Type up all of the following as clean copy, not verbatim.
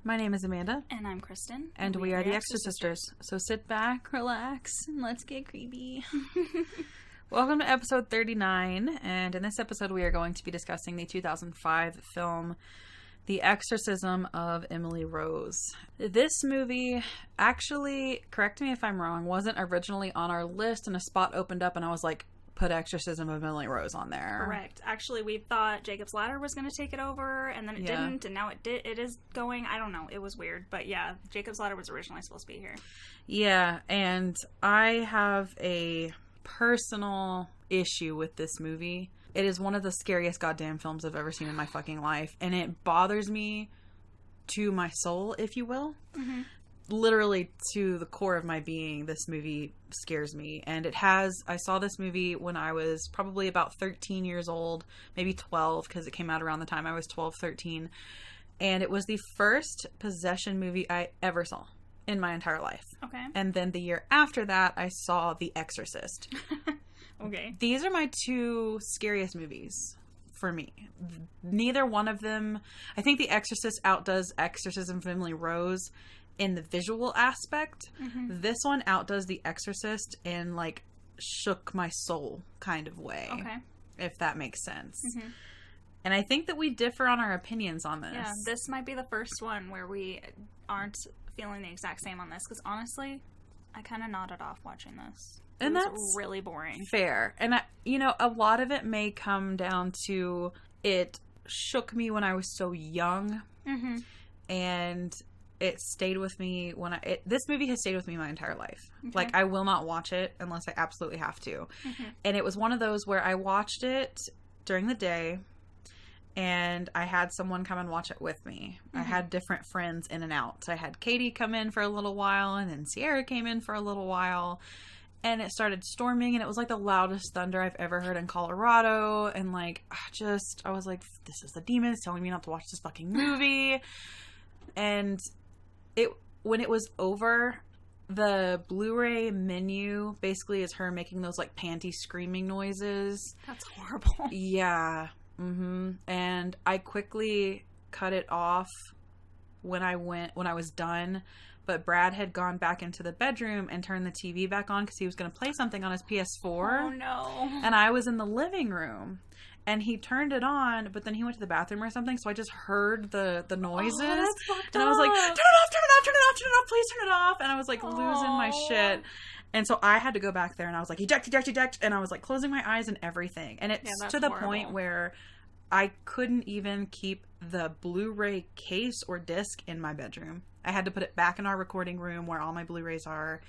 My name is Amanda. And I'm Kristin. And we are the Exorcisters. So sit back, relax, and let's get creepy. Welcome to episode 39. And in this episode, we are going to be discussing the 2005 film, The Exorcism of Emily Rose. This movie, actually, correct me if I'm wrong, wasn't originally on our list, and a spot opened up and I was like, put Exorcism of Emily Rose on there. Correct. Actually, we thought Jacob's Ladder was going to take it over, and then it didn't, and now it did. It is going. I don't know. It was weird. But yeah, Jacob's Ladder was originally supposed to be here. Yeah, and I have a personal issue with this movie. It is one of the scariest goddamn films I've ever seen in my fucking life, and it bothers me to my soul, if you will. Mm-hmm. Literally to the core of my being, this movie scares me. And I saw this movie when I was probably about 13 years old, maybe 12, because it came out around the time I was 12, 13. And it was the first possession movie I ever saw in my entire life. Okay. And then the year after that, I saw The Exorcist. Okay. These are my two scariest movies for me. Neither one of them, I think The Exorcist outdoes Exorcism of Emily Rose in the visual aspect. Mm-hmm. This one outdoes The Exorcist in like shook my soul kind of way. Okay. If that makes sense. Mm-hmm. And I think that we differ on our opinions on this. Yeah, this might be the first one where we aren't feeling the exact same on this, because honestly, I kind of nodded off watching this. And was that's really boring. Fair. And a lot of it may come down to it shook me when I was so young. Mm-hmm. And it stayed with me this movie has stayed with me my entire life. Okay. Like, I will not watch it unless I absolutely have to. Mm-hmm. And it was one of those where I watched it during the day and I had someone come and watch it with me. Mm-hmm. I had different friends in and out. So I had Katie come in for a little while, and then Sierra came in for a little while. And it started storming, and it was like the loudest thunder I've ever heard in Colorado. And like, I was like, this is the demons telling me not to watch this fucking movie. And when it was over, the Blu-ray menu basically is her making those like panty screaming noises. That's horrible. Yeah. Mm-hmm. And I quickly cut it off when I was done. But Brad had gone back into the bedroom and turned the TV back on because he was going to play something on his PS4. Oh no. And I was in the living room. And he turned it on, but then he went to the bathroom or something, so I just heard the noises. Oh, that's fucked and I was like, turn it off, please turn it off. And I was like losing my shit. And so I had to go back there, and I was like, eject. And I was like closing my eyes and everything. And it's to the point where I couldn't even keep the Blu-ray case or disc in my bedroom. I had to put it back in our recording room where all my Blu-rays are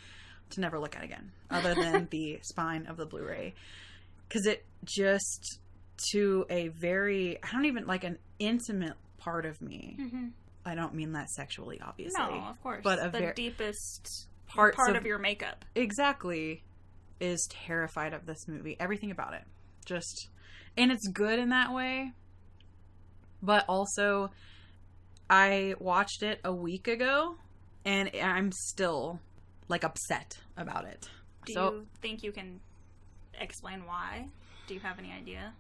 to never look at again, other than the spine of the Blu-ray. Because it just, to a very, I don't even, like an intimate part of me. Mm-hmm. I don't mean that sexually, obviously. No, of course. But the deepest part of your makeup. Exactly. Is terrified of this movie. Everything about it. Just, and it's good in that way. But also, I watched it a week ago, and I'm still, like, upset about it. Do you think you can explain why? Do you have any idea?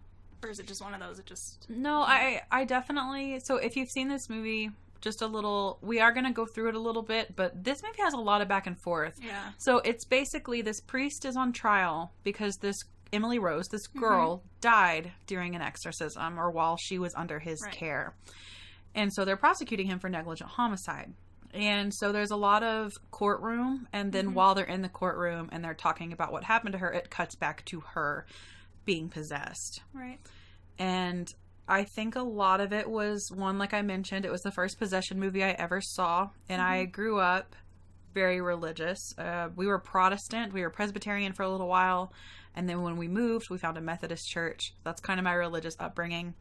Or is it just one of those No, I definitely... So, if you've seen this movie, just a little... We are going to go through it a little bit, but this movie has a lot of back and forth. Yeah. So, it's basically this priest is on trial because this Emily Rose, this girl, mm-hmm. died during an exorcism or while she was under his care. And so they're prosecuting him for negligent homicide. And so there's a lot of courtroom. And then mm-hmm. while they're in the courtroom and they're talking about what happened to her, it cuts back to her being possessed. Right. And I think a lot of it was, one, like I mentioned, it was the first possession movie I ever saw. And mm-hmm. I grew up very religious. We were Protestant. We were Presbyterian for a little while. And then when we moved, we found a Methodist church. That's kind of my religious upbringing.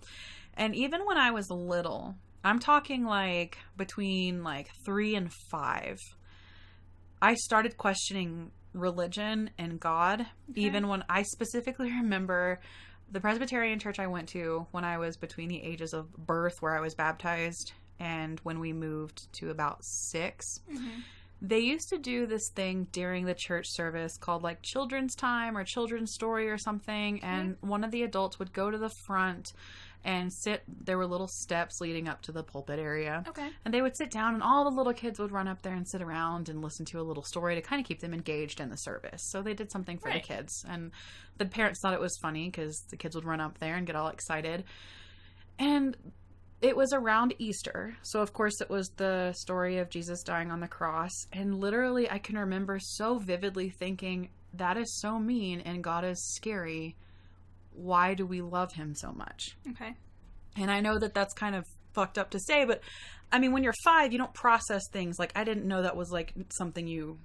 And even when I was little, I'm talking like between like 3 and 5, I started questioning religion and God. Okay. Even when I specifically remember the Presbyterian church I went to when I was between the ages of birth, where I was baptized, and when we moved to about 6. Mm-hmm. They used to do this thing during the church service called like children's time or children's story or something. And one of the adults would go to the front and there were little steps leading up to the pulpit area. Okay. And they would sit down, and all the little kids would run up there and sit around and listen to a little story to kind of keep them engaged in the service. So they did something for the kids. And the parents thought it was funny because the kids would run up there and get all excited. And it was around Easter. So, of course, it was the story of Jesus dying on the cross. And literally, I can remember so vividly thinking, that is so mean and God is scary. Why do we love him so much? Okay. And I know that that's kind of fucked up to say, but I mean, when you're 5, you don't process things. Like, I didn't know that was like something you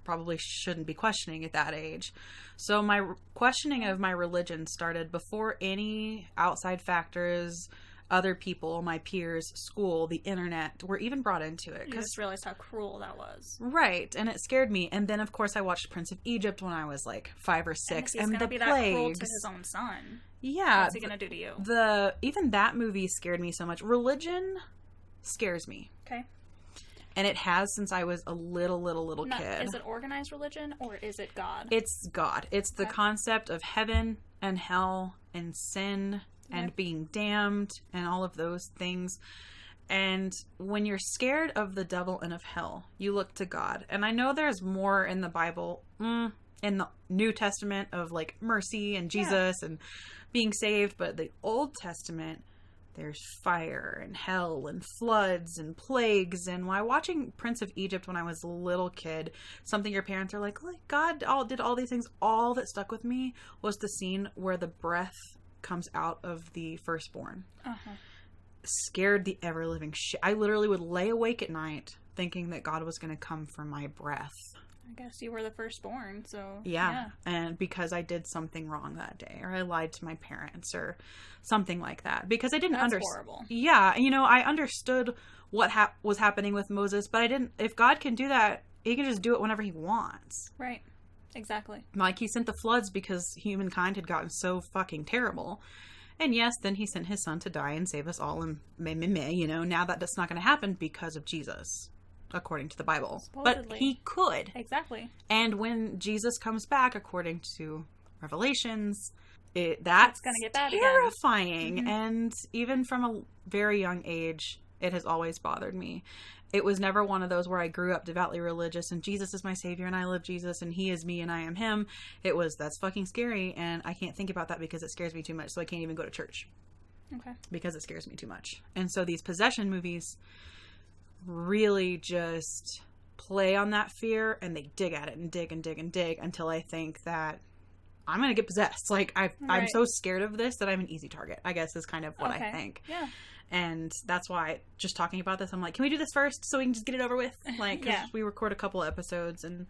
probably shouldn't be questioning at that age. So my questioning of my religion started before any outside factors, other people, my peers, school, the internet were even brought into it. You just realized how cruel that was. Right. And it scared me. And then, of course, I watched Prince of Egypt when I was like 5 or 6. And he's gonna be that cruel to his own son. Yeah. What's he going to do to you? Even that movie scared me so much. Religion scares me. Okay. And it has since I was a little kid. Is it organized religion or is it God? It's God. It's the concept of heaven and hell and sin and being damned and all of those things. And when you're scared of the devil and of hell, you look to God. And I know there's more in the Bible, in the New Testament, of like mercy and Jesus and being saved. But the Old Testament, there's fire and hell and floods and plagues. And while watching Prince of Egypt when I was a little kid, something your parents are like God did all these things. All that stuck with me was the scene where the breath comes out of the firstborn. Scared the ever-living shit. I literally would lay awake at night thinking that God was going to come for my breath. I guess you were the firstborn, so... Yeah, and because I did something wrong that day, or I lied to my parents, or something like that. Because I didn't understand... That's horrible. Yeah, I understood what was happening with Moses, but I didn't... If God can do that, he can just do it whenever he wants. Right. Exactly. Like, he sent the floods because humankind had gotten so fucking terrible. And yes, then he sent his son to die and save us all, and now that's not going to happen because of Jesus, according to the Bible. Supposedly. But he could. Exactly. And when Jesus comes back, according to Revelations, that's going to get bad terrifying. Again. And even from a very young age, it has always bothered me. It was never one of those where I grew up devoutly religious and Jesus is my savior and I love Jesus and he is me and I am him. It was, that's fucking scary and I can't think about that because it scares me too much, so I can't even go to church. Okay. Because it scares me too much. And so these possession movies really just play on that fear and they dig at it and dig and dig and dig until I think that I'm going to get possessed. Like, I'm so scared of this that I'm an easy target, I guess is kind of what I think. Yeah. And that's why, just talking about this, I'm like, can we do this first so we can just get it over with? Like, 'cause we record a couple episodes, and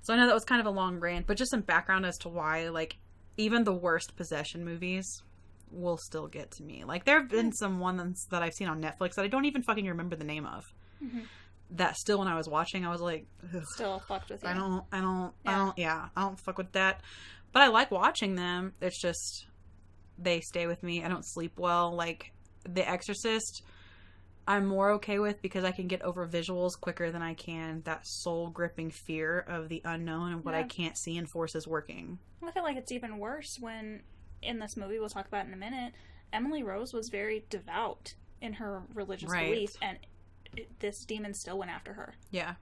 so I know that was kind of a long rant, but just some background as to why, like, even the worst possession movies will still get to me. Like, there have been some ones that I've seen on Netflix that I don't even fucking remember the name of. Mm-hmm. That still, when I was watching, I was like, ugh, still fucked with you. I don't fuck with that. But I like watching them. It's just, they stay with me. I don't sleep well. Like, The Exorcist, I'm more okay with because I can get over visuals quicker than I can that soul-gripping fear of the unknown and what I can't see and forces working. I feel like it's even worse when, in this movie we'll talk about in a minute, Emily Rose was very devout in her religious belief, and this demon still went after her. Yeah.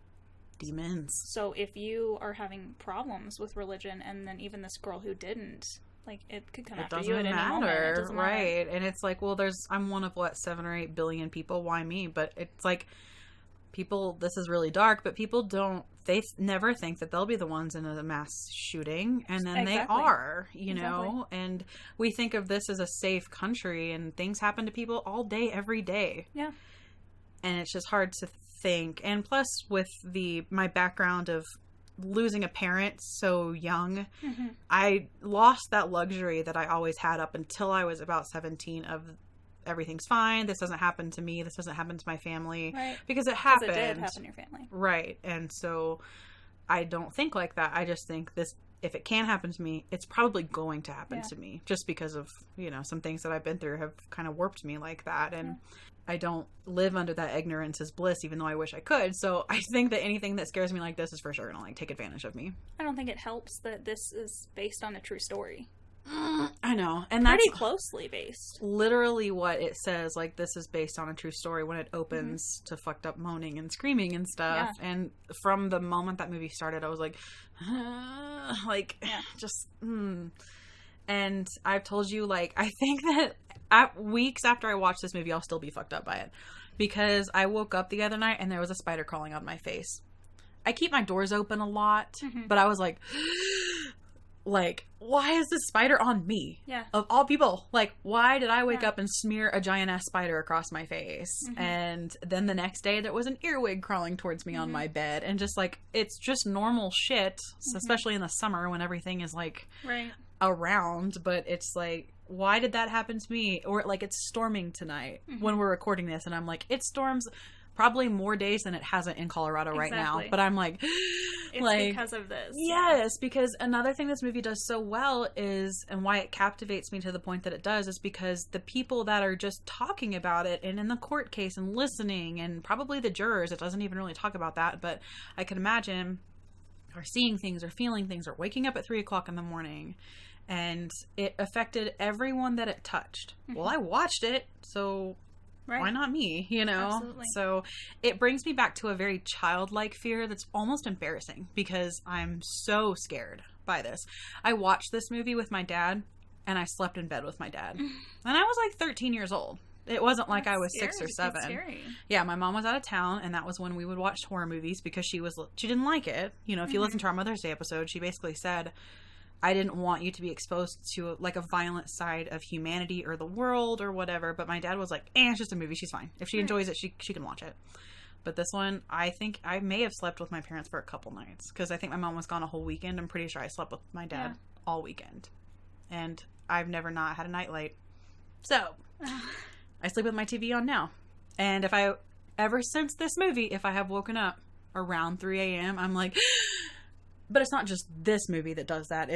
Demons. So if you are having problems with religion, and then even this girl who didn't, like, it could come after you at any moment. It doesn't matter. Right. And it's like, well, I'm one of 7 or 8 billion people. Why me? But it's like, people, this is really dark, but people they never think that they'll be the ones in a mass shooting. And then they are, you know, and we think of this as a safe country, and things happen to people all day, every day. Yeah. And it's just hard to think. And plus, with my background of losing a parent so young, I lost that luxury that I always had up until I was about 17 of everything's fine, this doesn't happen to me, this doesn't happen to my family, because it happened. Because it did happen to your family. Right. And so I don't think like that. I just think if it can happen to me, it's probably going to happen to me, just because of, some things that I've been through have kind of warped me like that. And I don't live under that ignorance is bliss, even though I wish I could. So I think that anything that scares me like this is for sure going to take advantage of me. I don't think it helps that this is based on a true story. I know. And that's pretty closely based. Literally what it says. Like, this is based on a true story when it opens to fucked up moaning and screaming and stuff. Yeah. And from the moment that movie started, I was like, And I've told you, like, I think that weeks after I watched this movie, I'll still be fucked up by it. Because I woke up the other night and there was a spider crawling on my face. I keep my doors open a lot, but I was like, why is this spider on me? Yeah. Of all people. Like, why did I wake up and smear a giant ass spider across my face? And then the next day there was an earwig crawling towards me on my bed. And just like, it's just normal shit, especially in the summer when everything is like around. But it's like, why did that happen to me? Or like, it's storming tonight when we're recording this. And I'm like, it storms probably more days than it hasn't in Colorado right now. But I'm like, it's because of this. Yes, because another thing this movie does so well is, and why it captivates me to the point that it does, is because the people that are just talking about it and in the court case and listening, and probably the jurors, it doesn't even really talk about that, but I can imagine are seeing things or feeling things or waking up at 3 o'clock in the morning. And it affected everyone that it touched. Well, I watched it, so why not me, you know? Absolutely. So it brings me back to a very childlike fear that's almost embarrassing because I'm so scared by this. I watched this movie with my dad, and I slept in bed with my dad. And I was like 13 years old. It wasn't like I was scary. 6 or 7. That's scary. Yeah, my mom was out of town, and that was when we would watch horror movies because she didn't like it. You know, if you listen to our Mother's Day episode, she basically said, I didn't want you to be exposed to like a violent side of humanity or the world or whatever. But my dad was like, it's just a movie. She's fine. If she enjoys it, she can watch it. But this one, I think I may have slept with my parents for a couple nights because I think my mom was gone a whole weekend. I'm pretty sure I slept with my dad all weekend. And I've never not had a nightlight. So I sleep with my TV on now. And ever since this movie, if I have woken up around 3 a.m., I'm like... But it's not just this movie that does that.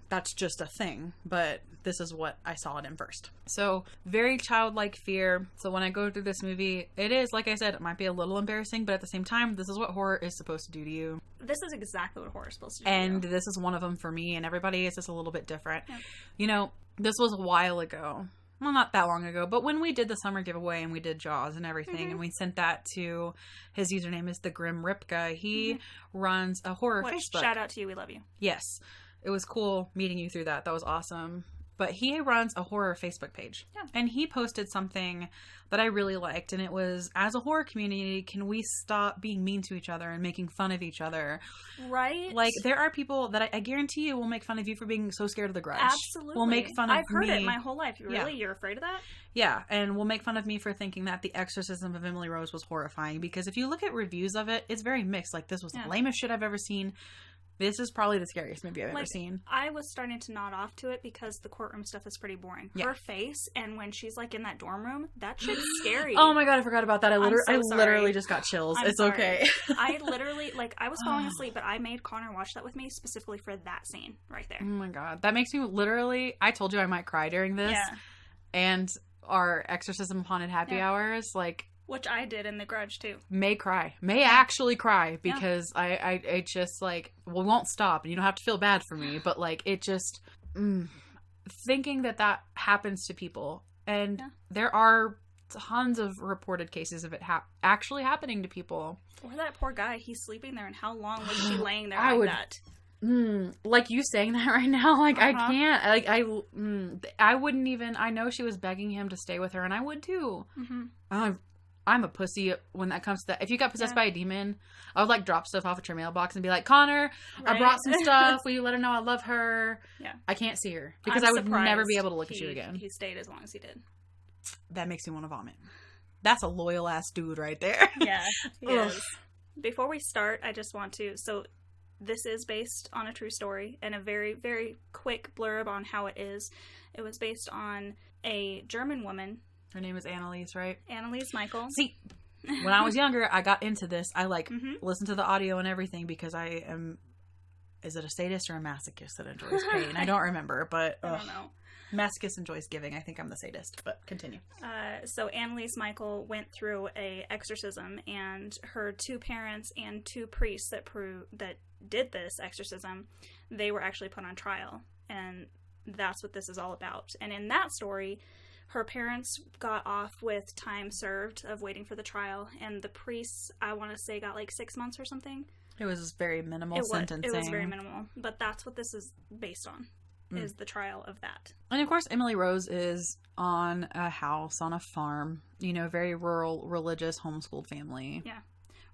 That's just a thing. But this is what I saw it in first. So, very childlike fear. So when I go through this movie, it is, like I said, it might be a little embarrassing. But at the same time, this is what horror is supposed to do to you. This is exactly what horror is supposed to do and to you. This is one of them for me. And everybody is just a little bit different. Yeah. You know, this was a while ago. Well, not that long ago, but when we did the summer giveaway and we did Jaws and everything, and we sent that to, his username is the Grim Ripka. He runs a horror Facebook. Shout out to you. We love you. Yes. It was cool meeting you through that. That was awesome. But he runs a horror Facebook page. Yeah. And he posted something that I really liked. And it was, as a horror community, can we stop being mean to each other and making fun of each other? Right. Like, there are people that I guarantee you will make fun of you for being so scared of The Grudge. Absolutely. Will make fun of me. I've heard it my whole life. Really? Yeah. You're afraid of that? Yeah. And will make fun of me for thinking that The Exorcism of Emily Rose was horrifying. Because if you look at reviews of it, it's very mixed. Like, this was the lamest shit I've ever seen. This is probably the scariest movie I've ever seen. I was starting to nod off to it because the courtroom stuff is pretty boring. Yeah. Her face, and when she's like in that dorm room, that shit's scary. Oh my god, I forgot about that. I literally just got chills. It's sorry. Okay. I literally, I was falling asleep, but I made Connor watch that with me specifically for that scene right there. Oh my god. That makes me literally, I told you I might cry during this. Yeah. And our Exorcism Haunted Happy Hours, which I did in The Grudge, too. May actually cry, because I just, we won't stop, and you don't have to feel bad for me, but, it just, thinking that happens to people, and there are tons of reported cases of it actually happening to people. Or that poor guy, he's sleeping there, and how long was she laying there that? Like you saying that right now, I can't, I wouldn't even, I know she was begging him to stay with her, and I would, too. I'm a pussy when that comes to that. If you got possessed by a demon, I would drop stuff off at your mailbox and be like, Connor, I brought some stuff. Will you let her know I love her? Yeah. I can't see her because I would never be able to look at you again. He stayed as long as he did. That makes me want to vomit. That's a loyal ass dude right there. Yeah, he is. Before we start, I just want to, this is based on a true story, and a very, very quick blurb on how it is. It was based on a German woman. Her name is Annalise, right? Annalise Michael. See, when I was younger, I got into this. I listened to the audio and everything because I am, is it a sadist or a masochist that enjoys pain? I don't remember, but I don't know. Masochist enjoys giving. I think I'm the sadist, but continue. So Annalise Michael went through a exorcism, and her 2 parents and 2 priests that did this exorcism, they were actually put on trial. And that's what this is all about. And in that story, her parents got off with time served of waiting for the trial, and the priests, I want to say, got like 6 months or something. It was very minimal sentencing. It was very minimal, but that's what this is based on, is the trial of that. And of course, Emily Rose is on a house on a farm, you know, very rural, religious, homeschooled family. Yeah.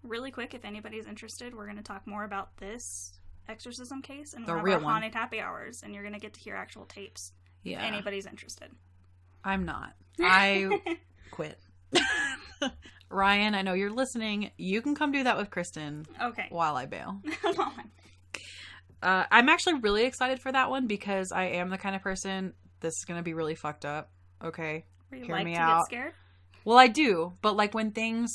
Really quick, if anybody's interested, we're going to talk more about this exorcism case and one of our haunted happy hours, and you're going to get to hear actual tapes. Yeah. If anybody's interested. I'm not. I quit. Ryan, I know you're listening. You can come do that with Kristin. Okay. While I bail. I'm actually really excited for that one because I am the kind of person, this is going to be really fucked up. Okay. Hear me out. Get scared? Well, I do. But like when things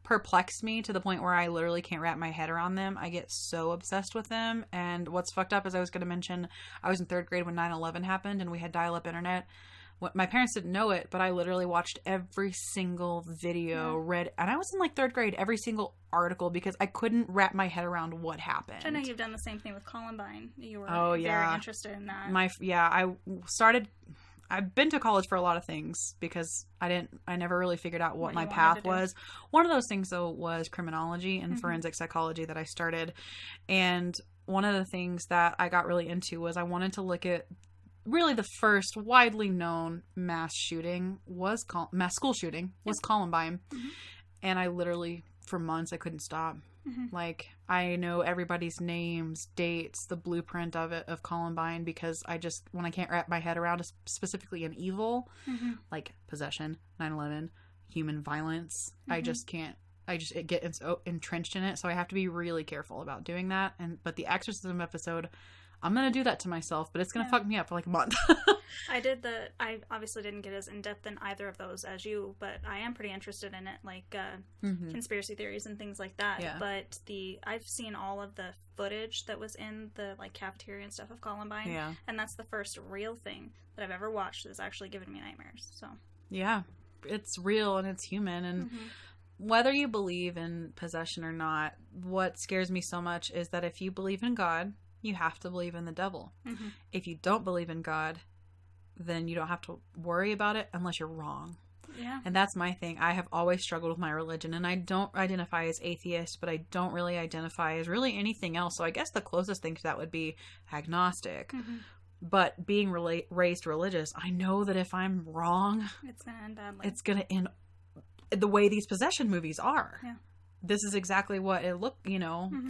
perplex me to the point where I literally can't wrap my head around them, I get so obsessed with them. And what's fucked up is I was going to mention, I was in 3rd grade when 9/11 happened and we had dial-up internet. My parents didn't know it, but I literally watched every single video, read, and I was in like 3rd grade, every single article because I couldn't wrap my head around what happened. I know you've done the same thing with Columbine. You were very interested in that. I've been to college for a lot of things because I never really figured out what my path was. One of those things though was criminology and forensic psychology that I started. And one of the things that I got really into was I wanted to look at really the first widely known mass school shooting was Columbine. And I literally, for months, I couldn't stop. Like, I know everybody's names, dates, the blueprint of Columbine because when I can't wrap my head around specifically an evil, like possession, 9/11, human violence, I just can't. It get entrenched in it. So I have to be really careful about doing that. But the Exorcism episode, I'm going to do that to myself, but it's going to fuck me up for like a month. I obviously didn't get as in-depth in either of those as you, but I am pretty interested in it, like conspiracy theories and things like that. Yeah. But I've seen all of the footage that was in the like cafeteria and stuff of Columbine. Yeah. And that's the first real thing that I've ever watched that's actually given me nightmares. So yeah, it's real and it's human. And whether you believe in possession or not, what scares me so much is that if you believe in God, you have to believe in the devil. If you don't believe in God, then you don't have to worry about it unless you're wrong. Yeah. And that's my thing. I have always struggled with my religion, and I don't identify as atheist, but I don't really identify as really anything else. So I guess the closest thing to that would be agnostic. But being raised religious, I know that if I'm wrong, it's going to end badly. It's going to end the way these possession movies are. Yeah. This is exactly what it looked,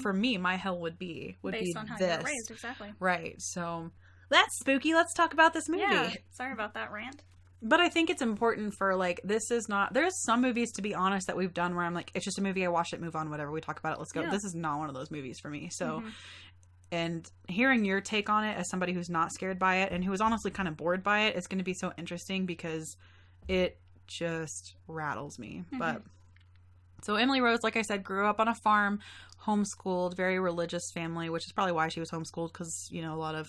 for me, my hell would be based on how you were raised, exactly. Right. So that's spooky. Let's talk about this movie. Yeah. Sorry about that rant. But I think it's important for there's some movies, to be honest, that we've done where I'm like, it's just a movie, I watch it, move on, whatever, we talk about it, let's go. Yeah. This is not one of those movies for me. So, and hearing your take on it as somebody who's not scared by it and who is honestly kind of bored by it, it's going to be so interesting because it just rattles me. But so Emily Rose, like I said, grew up on a farm, homeschooled, very religious family, which is probably why she was homeschooled because, a lot of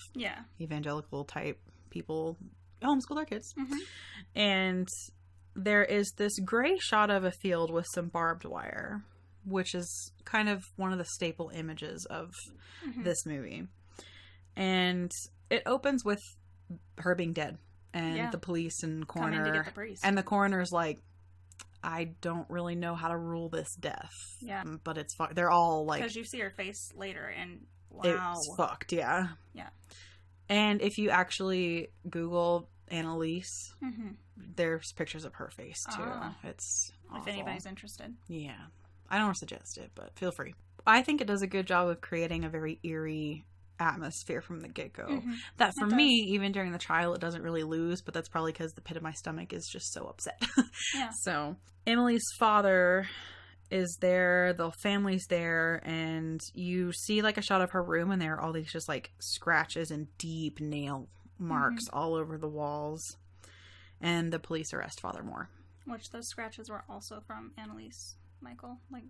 evangelical type people homeschool their kids. And there is this gray shot of a field with some barbed wire, which is kind of one of the staple images of this movie. And it opens with her being dead and the police and coroner. Coming to get the priest. And the coroner's like, I don't really know how to rule this death. Yeah. But it's fucked. They're all like... Because you see her face later and wow. It's fucked, yeah. Yeah. And if you actually Google Annalise, there's pictures of her face too. It's awful. If anybody's interested. Yeah. I don't suggest it, but feel free. I think it does a good job of creating a very eerie atmosphere from the get-go. That for me, even during the trial, it doesn't really lose, but that's probably because the pit of my stomach is just so upset. Yeah. So Emily's father is there, the family's there, and you see like a shot of her room, and there are all these just like scratches and deep nail marks all over the walls. And the police arrest Father Moore. Which those scratches were also from Annalise Michael. Like,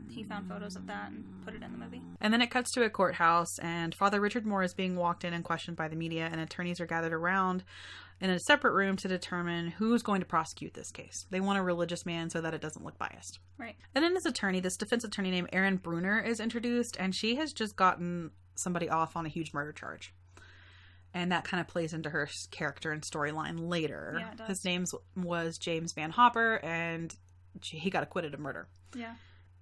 he found photos of that and put it in the movie. And then it cuts to a courthouse, and Father Richard Moore is being walked in and questioned by the media, and attorneys are gathered around in a separate room to determine who's going to prosecute this case. They want a religious man so that it doesn't look biased. Right. And then this defense attorney named Erin Bruner is introduced, and she has just gotten somebody off on a huge murder charge. And that kind of plays into her character and storyline later. Yeah, it does. His name was James Van Hopper, and he got acquitted of murder. Yeah.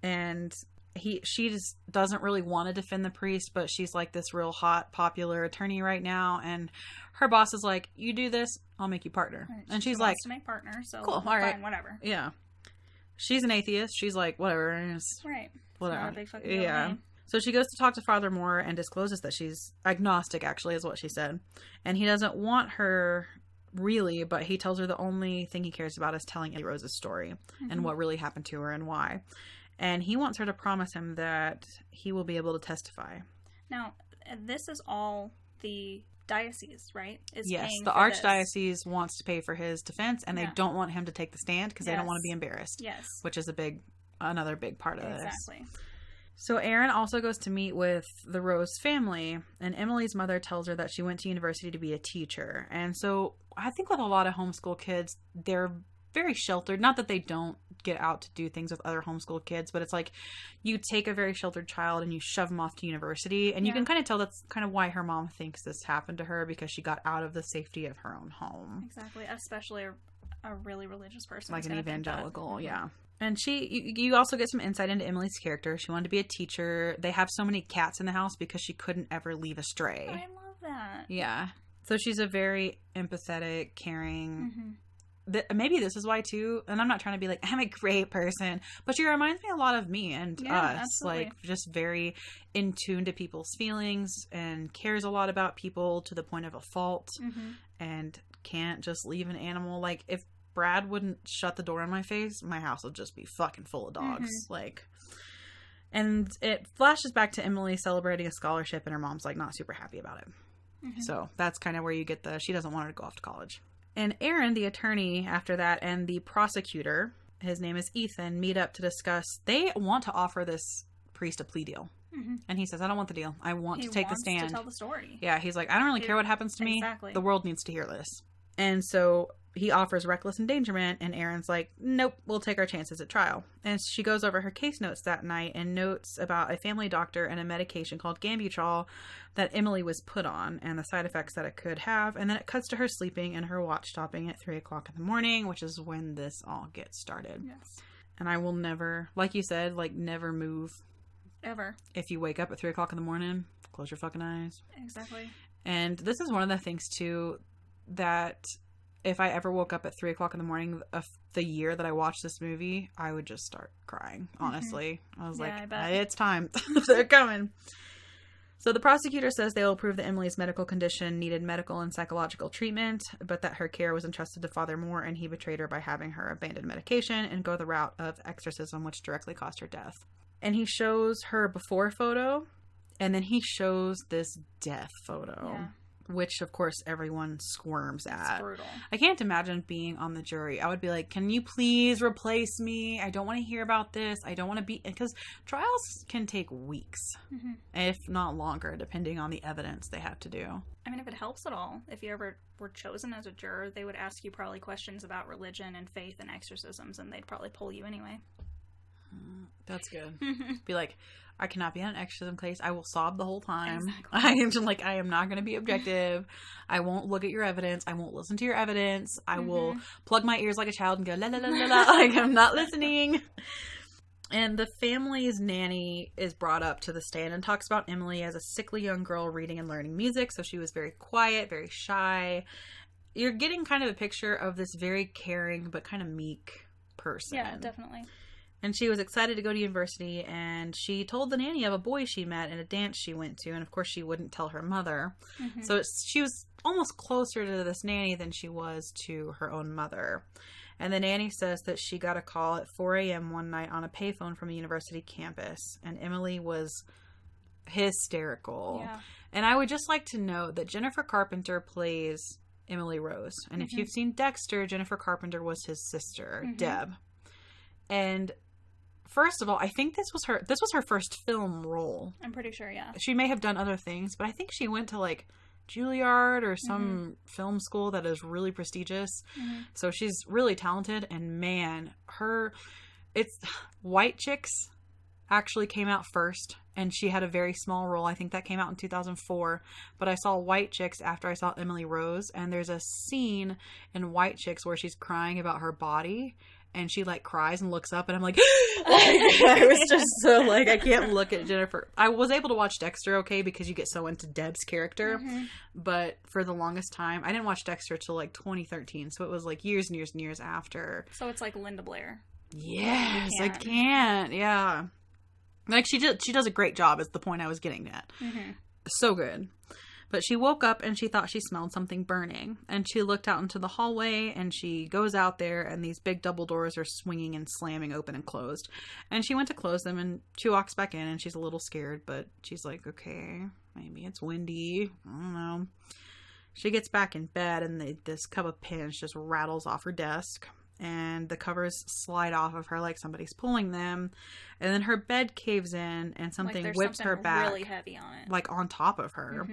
And she just doesn't really want to defend the priest, but she's like this real hot, popular attorney right now. And her boss is like, you do this, I'll make you partner. Right. And she's she like, wants to make partner, so cool, all fine, right. Whatever. Yeah. She's an atheist. She's like, whatever. Right. Whatever. Not a big fucking deal to me. So she goes to talk to Father Moore and discloses that she's agnostic, actually, is what she said. And he doesn't want her really, but he tells her the only thing he cares about is telling Emily Rose's story and what really happened to her and why. And he wants her to promise him that he will be able to testify. Now, this is all the diocese, right? Yes, the archdiocese wants to pay for his defense, and they don't want him to take the stand because they don't want to be embarrassed. Yes. Which is another big part of this. Exactly. So Aaron also goes to meet with the Rose family, and Emily's mother tells her that she went to university to be a teacher. And so I think with a lot of homeschool kids, they're very sheltered. Not that they don't get out to do things with other homeschool kids, but it's like you take a very sheltered child and you shove them off to university. And you can kind of tell that's kind of why her mom thinks this happened to her, because she got out of the safety of her own home. Exactly. Especially a really religious person. Like an evangelical, yeah. And you also get some insight into Emily's character. She wanted to be a teacher. They have so many cats in the house because she couldn't ever leave a stray. I love that. Yeah. So she's a very empathetic, caring... Maybe this is why, too, and I'm not trying to be like, I'm a great person, but she reminds me a lot of me and us. Absolutely. Like, just very in tune to people's feelings and cares a lot about people to the point of a fault and can't just leave an animal. Like, if Brad wouldn't shut the door in my face, my house would just be fucking full of dogs. Like, and it flashes back to Emily celebrating a scholarship, and her mom's like not super happy about it. So that's kind of where you get she doesn't want her to go off to college. And Aaron, the attorney, after that, and the prosecutor, his name is Ethan, meet up to discuss. They want to offer this priest a plea deal. And he says, I don't want the deal. I want to take the stand. He wants to tell the story. Yeah, he's like, I don't really care what happens to me. The world needs to hear this. And so he offers reckless endangerment, and Aaron's like, nope, we'll take our chances at trial. And she goes over her case notes that night and notes about a family doctor and a medication called Gambutrol that Emily was put on and the side effects that it could have. And then it cuts to her sleeping and her watch stopping at 3 o'clock in the morning, which is when this all gets started. Yes. And I will never, like you said, never move. Ever. If you wake up at 3 o'clock in the morning, close your fucking eyes. Exactly. And this is one of the things, too, that if I ever woke up at 3 o'clock in the morning of the year that I watched this movie, I would just start crying, honestly. I was like, it's time. They're coming. So the prosecutor says they will prove that Emily's medical condition needed medical and psychological treatment, but that her care was entrusted to Father Moore, and he betrayed her by having her abandon medication and go the route of exorcism, which directly caused her death. And he shows her before photo, and then he shows this death photo, which, of course, everyone squirms at. It's brutal. I can't imagine being on the jury. I would be like, can you please replace me? I don't want to hear about this. I don't want to be... Because trials can take weeks, if not longer, depending on the evidence they have to do. I mean, if it helps at all, if you ever were chosen as a juror, they would ask you probably questions about religion and faith and exorcisms, and they'd probably pull you anyway. That's good. Be like, I cannot be on an exorcism case. I will sob the whole time. Exactly. I am not going to be objective. I won't look at your evidence. I won't listen to your evidence. I will plug my ears like a child and go, la la la la la. Like, I'm not listening. And the family's nanny is brought up to the stand and talks about Emily as a sickly young girl reading and learning music. So she was very quiet, very shy. You're getting kind of a picture of this very caring but kind of meek person. Yeah, definitely. And she was excited to go to university, and she told the nanny of a boy she met in a dance she went to, and of course she wouldn't tell her mother. So she was almost closer to this nanny than she was to her own mother. And the nanny says that she got a call at 4 a.m. one night on a payphone from a university campus, and Emily was hysterical. Yeah. And I would just like to note that Jennifer Carpenter plays Emily Rose. And if you've seen Dexter, Jennifer Carpenter was his sister, Deb. And first of all, I think this was her first film role. I'm pretty sure, yeah. She may have done other things, but I think she went to like Juilliard or some film school that is really prestigious. So she's really talented, and man, it's White Chicks actually came out first, and she had a very small role. I think that came out in 2004. But I saw White Chicks after I saw Emily Rose, and there's a scene in White Chicks where she's crying about her body, and she like cries and looks up, and I'm like, I was just so like, I can't look at Jennifer. I was able to watch Dexter okay because you get so into Deb's character, but for the longest time, I didn't watch Dexter till like 2013, so it was like years and years and years after. So it's like Linda Blair. Yes, I can't. Yeah, like she does a great job. Is the point I was getting at. So good. But she woke up and she thought she smelled something burning. And she looked out into the hallway and she goes out there and these big double doors are swinging and slamming open and closed. And she went to close them and she walks back in and she's a little scared, but she's like, okay, maybe it's windy. I don't know. She gets back in bed and this cup of pins just rattles off her desk. And the covers slide off of her like somebody's pulling them. And then her bed caves in and something like whips her back. Really heavy on it. Like on top of her.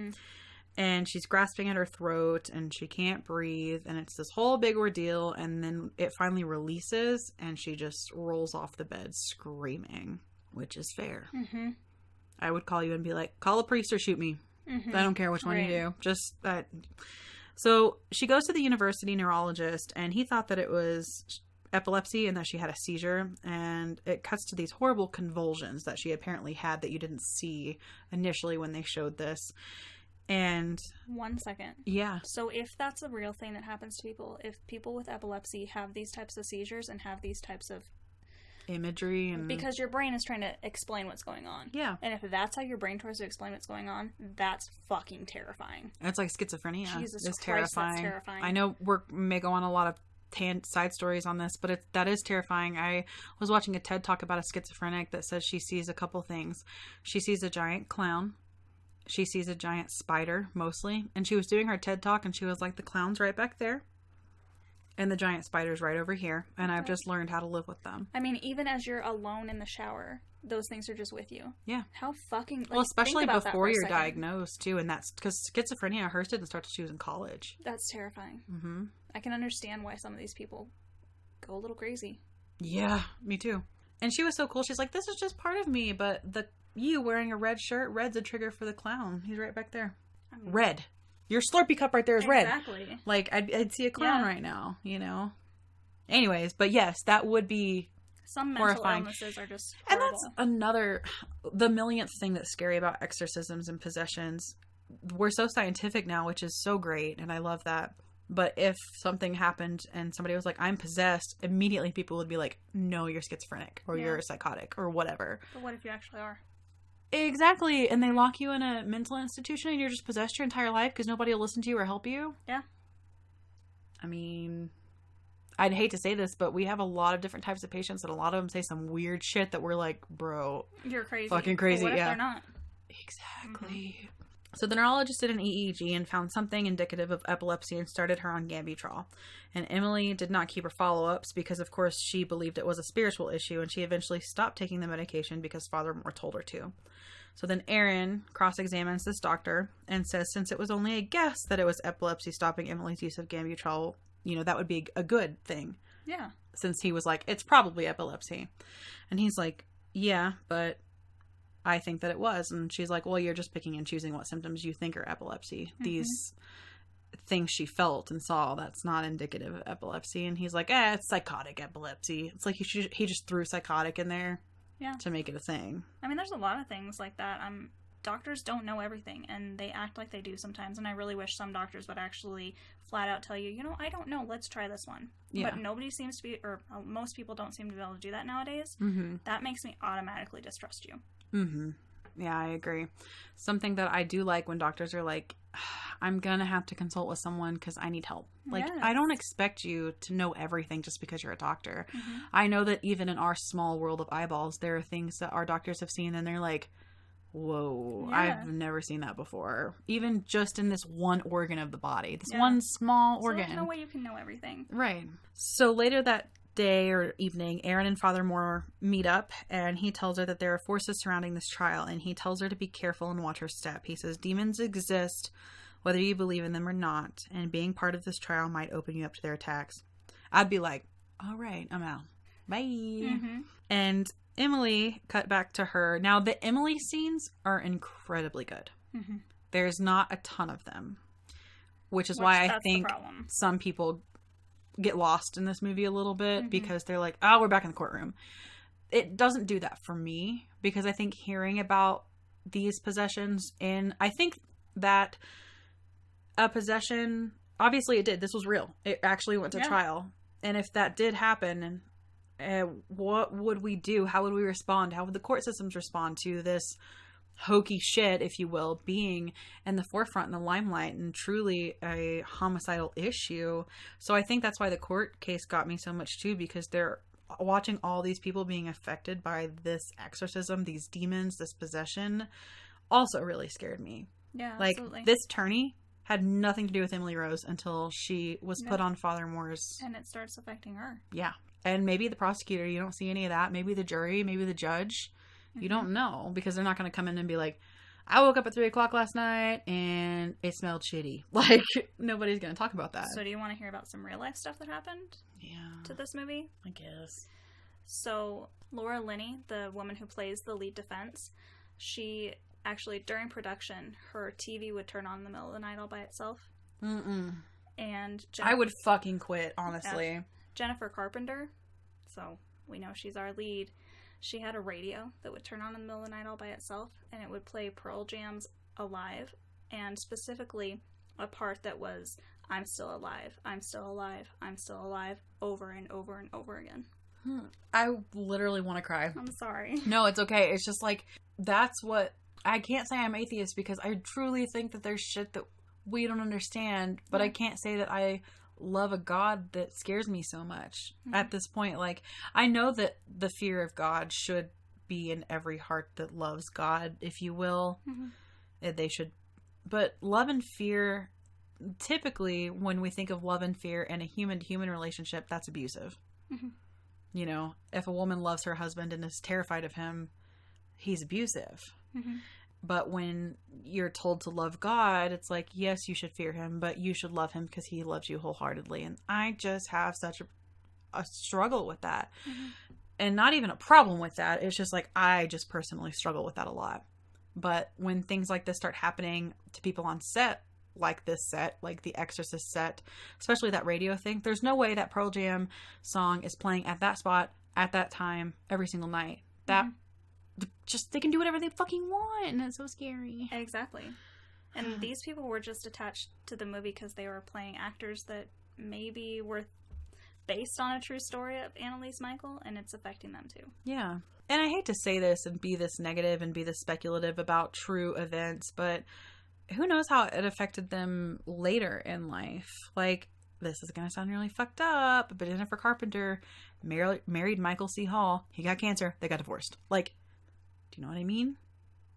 And she's grasping at her throat and she can't breathe. And it's this whole big ordeal. And then it finally releases and she just rolls off the bed screaming, which is fair. I would call you and be like, call a priest or shoot me. I don't care which one you do. Just that. So she goes to the university neurologist and he thought that it was epilepsy and that she had a seizure, and it cuts to these horrible convulsions that she apparently had that you didn't see initially when they showed this. And 1 second. Yeah. So if that's a real thing that happens to people, if people with epilepsy have these types of seizures and have these types of imagery, and because your brain is trying to explain what's going on. Yeah. And if that's how your brain tries to explain what's going on, that's fucking terrifying. It's like schizophrenia. Jesus it's Christ, terrifying. that's terrifying. I know we may go on a lot of side stories on this, but that is terrifying. I was watching a TED talk about a schizophrenic that says she sees a couple things. She sees a giant clown. She sees a giant spider, mostly. And she was doing her TED talk and she was like, the clown's right back there. And the giant spider's right over here. And I've just learned how to live with them. I mean, even as you're alone in the shower, those things are just with you. Yeah. How fucking... Like, well, especially before you're diagnosed, too. And that's because schizophrenia, hers didn't start till she was in college. That's terrifying. I can understand why some of these people go a little crazy. Yeah, me too. And she was so cool. She's like, this is just part of me. But you wearing a red shirt, red's a trigger for the clown. He's right back there. Red. Your Slurpee cup right there is red. Exactly. Like, I'd see a clown right now, you know? Anyways, but yes, that would be some horrifying. Mental illnesses are just horrible. And that's another, the millionth thing that's scary about exorcisms and possessions. We're so scientific now, which is so great, and I love that. But if something happened and somebody was like, I'm possessed, immediately people would be like, no, you're schizophrenic, or you're psychotic, or whatever. But what if you actually are? Exactly. And they lock you in a mental institution and you're just possessed your entire life because nobody will listen to you or help you? Yeah. I mean, I'd hate to say this, but we have a lot of different types of patients and a lot of them say some weird shit that we're like, bro. You're crazy. Fucking crazy, what if they're not? Exactly. So the neurologist did an EEG and found something indicative of epilepsy and started her on Gambutrol. And Emily did not keep her follow-ups because, of course, she believed it was a spiritual issue, and she eventually stopped taking the medication because Father Moore told her to. So then Aaron cross-examines this doctor and says since it was only a guess that it was epilepsy stopping Emily's use of Gambutrol, you know, that would be a good thing. Yeah. Since he was like, it's probably epilepsy. And he's like, yeah, but I think that it was. And she's like, well, you're just picking and choosing what symptoms you think are epilepsy. These things she felt and saw, that's not indicative of epilepsy. And he's like, it's psychotic epilepsy. It's like he just threw psychotic in there to make it a thing. I mean, there's a lot of things like that. Doctors don't know everything, and they act like they do sometimes. And I really wish some doctors would actually flat out tell you, you know, I don't know, let's try this one. Yeah. But nobody seems to be, or most people don't seem to be able to do that nowadays. That makes me automatically distrust you. Yeah, I agree. Something that I do like when doctors are like, I'm gonna have to consult with someone because I need help. Like, I don't expect you to know everything just because you're a doctor. I know that even in our small world of eyeballs, there are things that our doctors have seen and they're like, whoa, I've never seen that before. Even just in this one organ of the body. This one small organ. There's no way you can know everything. Right. So later that day or evening, Aaron and Father Moore meet up, and he tells her that there are forces surrounding this trial, and he tells her to be careful and watch her step. He says demons exist, whether you believe in them or not, and being part of this trial might open you up to their attacks. I'd be like, all right, I'm out. Bye. And Emily, cut back to her. Now, the Emily scenes are incredibly good. Mm-hmm. There's not a ton of them, which is why I think some people get lost in this movie a little bit because they're like, oh, we're back in the courtroom. It doesn't do that for me because I think hearing about these possessions, and I think that a possession, obviously it did. This was real. It actually went to trial. And if that did happen, what would we do? How would we respond? How would the court systems respond to this hokey shit, if you will, being in the forefront in the limelight and truly a homicidal issue? So I think that's why the court case got me so much too, because they're watching all these people being affected by this exorcism, these demons, this possession, also really scared me. Yeah, like absolutely. This tourney had nothing to do with Emily Rose until she was put on Father Moore's. And it starts affecting her. Yeah. And maybe the prosecutor, you don't see any of that. Maybe the jury, maybe the judge. You don't know, because they're not going to come in and be like, I woke up at 3 o'clock last night and it smelled shitty. Like, nobody's going to talk about that. So do you want to hear about some real life stuff that happened to this movie? I guess. So Laura Linney, the woman who plays the lead defense, she actually, during production, her TV would turn on in the middle of the night all by itself. And I would fucking quit, honestly. Jennifer Carpenter, so we know she's our lead, she had a radio that would turn on in the middle of the night all by itself, and it would play Pearl Jam's Alive, and specifically a part that was, I'm still alive, I'm still alive, I'm still alive, over and over and over again. I literally want to cry. I'm sorry. No, it's okay. It's just like, that's what, I can't say I'm atheist because I truly think that there's shit that we don't understand, but I can't say that I love a God that scares me so much at this point. Like, I know that the fear of God should be in every heart that loves God, if you will. They should. But love and fear, typically when we think of love and fear in a human-to-human relationship, that's abusive. You know, if a woman loves her husband and is terrified of him, he's abusive. But when you're told to love God, it's like, yes, you should fear him, but you should love him because he loves you wholeheartedly. And I just have such a struggle with that. And not even a problem with that. It's just like, I just personally struggle with that a lot. But when things like this start happening to people on set, like this set, like the Exorcist set, especially that radio thing, there's no way that Pearl Jam song is playing at that spot, at that time, every single night. That just, they can do whatever they fucking want, and it's so scary. Exactly. And these people were just attached to the movie because they were playing actors that maybe were based on a true story of Annalise Michael, and it's affecting them too. Yeah. And I hate to say this and be this negative and be this speculative about true events, but who knows how it affected them later in life. Like, this is going to sound really fucked up, but Jennifer Carpenter married Michael C. Hall. He got cancer. They got divorced. Like, do you know what I mean?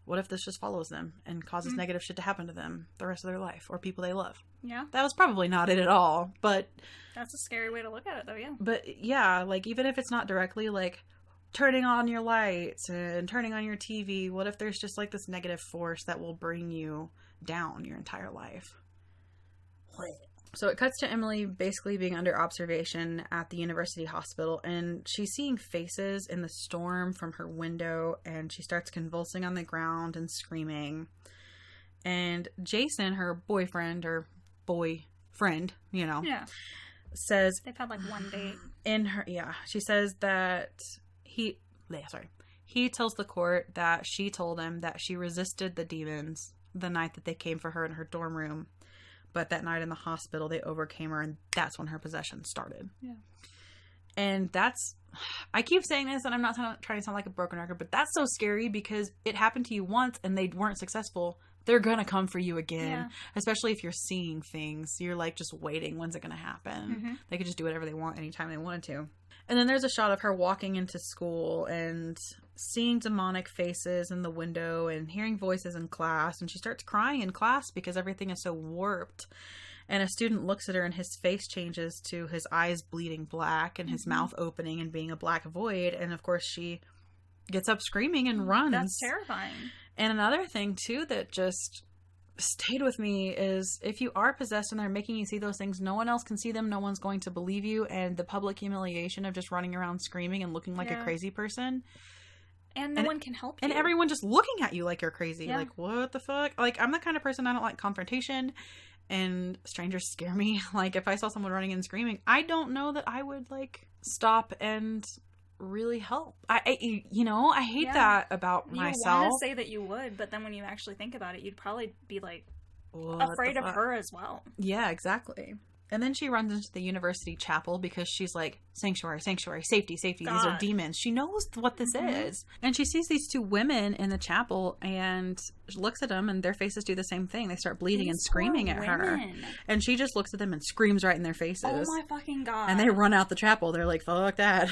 What if this just follows them and causes negative shit to happen to them the rest of their life, or people they love? Yeah. That was probably not it at all, but... That's a scary way to look at it, though, yeah. But, yeah, like, even if it's not directly, like, turning on your lights and turning on your TV, what if there's just, like, this negative force that will bring you down your entire life? So it cuts to Emily basically being under observation at the university hospital, and she's seeing faces in the storm from her window, and she starts convulsing on the ground and screaming. And Jason, her boyfriend, or boyfriend, you know, says... They've had, like, one date. She says that he tells the court that she told him that she resisted the demons the night that they came for her in her dorm room. But that night in the hospital, they overcame her, and that's when her possession started. Yeah. And that's... I keep saying this, and I'm not trying to sound like a broken record, but that's so scary because it happened to you once, and they weren't successful. They're going to come for you again. Yeah. Especially if you're seeing things. You're, like, just waiting. When's it going to happen? They could just do whatever they want anytime they wanted to. And then there's a shot of her walking into school and seeing demonic faces in the window and hearing voices in class. And she starts crying in class because everything is so warped. And a student looks at her and his face changes to his eyes bleeding black and his mouth opening and being a black void. And of course she gets up screaming and runs. That's terrifying. And another thing too that just stayed with me is if you are possessed and they're making you see those things, no one else can see them. No one's going to believe you. And the public humiliation of just running around screaming and looking like a crazy person. And no one can help you. And everyone just looking at you like you're crazy. Yeah. Like, what the fuck? Like, I'm the kind of person, I don't like confrontation, and strangers scare me. Like, if I saw someone running and screaming, I don't know that I would, like, stop and really help. I hate that about myself. You want to say that you would, but then when you actually think about it, you'd probably be, like, afraid of her as well. Yeah, exactly. And then she runs into the university chapel because she's like, sanctuary, sanctuary, safety, safety. God. These are demons. She knows what this is. And she sees these two women in the chapel and looks at them, and their faces do the same thing. They start bleeding and screaming at her. And she just looks at them and screams right in their faces. Oh my fucking God. And they run out the chapel. They're like, fuck that.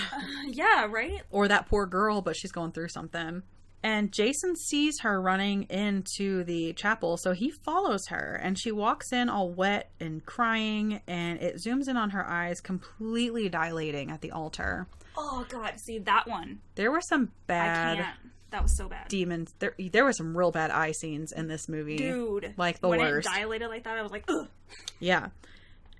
Yeah, right? Or that poor girl, but she's going through something. And Jason sees her running into the chapel, so he follows her. And she walks in all wet and crying, and it zooms in on her eyes, completely dilating at the altar. Oh, God. See, that one. There were some bad... I can't. That was so bad. Demons. There were some real bad eye scenes in this movie. Dude. Like the worst. When it dilated like that, I was like, ugh. Yeah.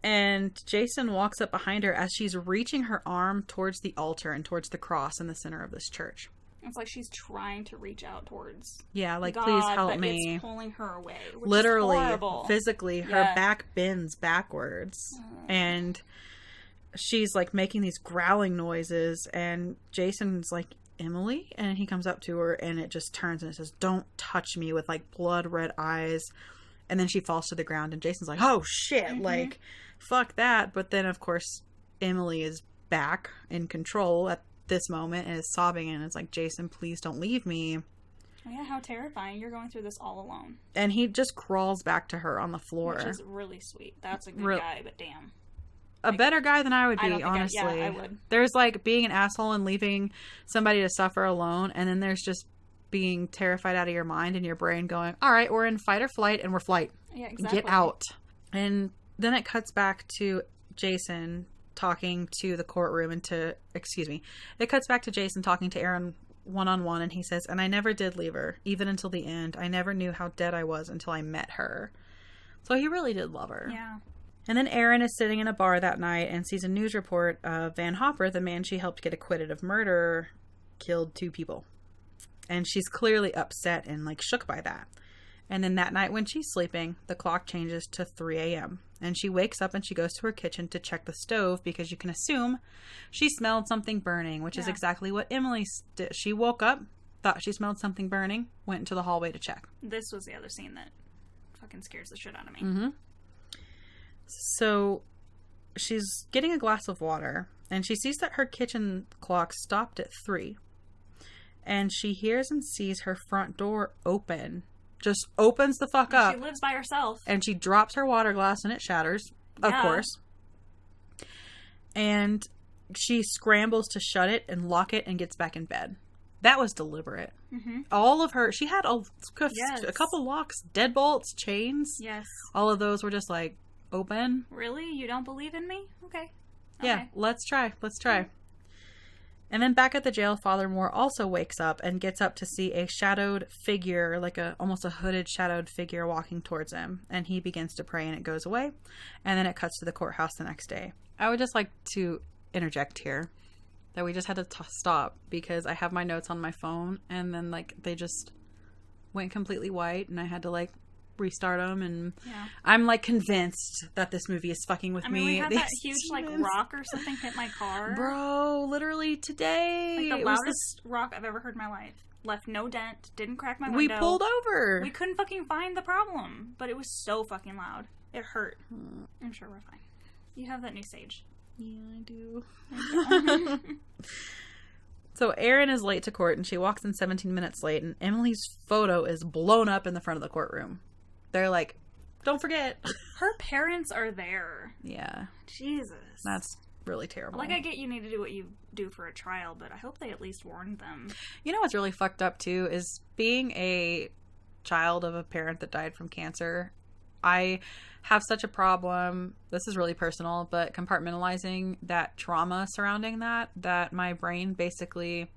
And Jason walks up behind her as she's reaching her arm towards the altar and towards the cross in the center of this church. It's like she's trying to reach out towards like, God, please help but me. It's pulling her away. Which Literally, is horrible. physically, her back bends backwards. And she's like making these growling noises. And Jason's like, Emily? And he comes up to her and it just turns and it says, don't touch me, with like blood red eyes. And then she falls to the ground and Jason's like, oh shit, like, fuck that. But then, of course, Emily is back in control at this moment and is sobbing and it's like, Jason, please don't leave me. Oh yeah, how terrifying. You're going through this all alone. And he just crawls back to her on the floor. Which is really sweet. That's a good guy, but damn. A better guy than I would be, honestly. I would. There's like being an asshole and leaving somebody to suffer alone, and then there's just being terrified out of your mind and your brain going, all right, we're in fight or flight, and we're flight. Yeah, exactly. Get out. And then it cuts back to Jason talking to the courtroom it cuts back to Jason talking to Aaron one-on-one, and he says, and I never did leave her, even until the end. I never knew how dead I was until I met her. So he really did love her. Yeah. And then Aaron is sitting in a bar that night and sees a news report of Van Hopper, the man she helped get acquitted of murder, killed 2 people. And she's clearly upset and like shook by that. And then that night when she's sleeping, the clock changes to 3 a.m. And she wakes up and she goes to her kitchen to check the stove because you can assume she smelled something burning, which is exactly what Emily did. She woke up, thought she smelled something burning, went into the hallway to check. This was the other scene that fucking scares the shit out of me. Mm-hmm. So she's getting a glass of water and she sees that her kitchen clock stopped at 3. And she hears and sees her front door open. Just opens the fuck up. She lives by herself. And she drops her water glass and it shatters, of course. And she scrambles to shut it and lock it and gets back in bed. That was deliberate. Mm-hmm. All of her, she had a couple locks, deadbolts, chains. Yes. All of those were just like open. Really? You don't believe in me? Okay. Yeah, let's try. Mm-hmm. And then back at the jail, Father Moore also wakes up and gets up to see a shadowed figure, like almost a hooded shadowed figure walking towards him. And he begins to pray and it goes away. And then it cuts to the courthouse the next day. I would just like to interject here that we just had to stop because I have my notes on my phone and then like they just went completely white and I had to like restart them, and I'm like convinced that this movie is fucking with me. We had that huge like rock or something hit my car, bro. Literally today, like the loudest rock I've ever heard in my life. Left no dent, didn't crack my window. We pulled over. We couldn't fucking find the problem, but it was so fucking loud. It hurt. I'm sure we're fine. You have that new sage. Yeah, I do. So Erin is late to court, and she walks in 17 minutes late, and Emily's photo is blown up in the front of the courtroom. They're like, don't forget. Her parents are there. Yeah. Jesus. That's really terrible. Like, I get you need to do what you do for a trial, but I hope they at least warned them. You know what's really fucked up, too, is being a child of a parent that died from cancer. I have such a problem, this is really personal, but compartmentalizing that trauma surrounding that my brain basically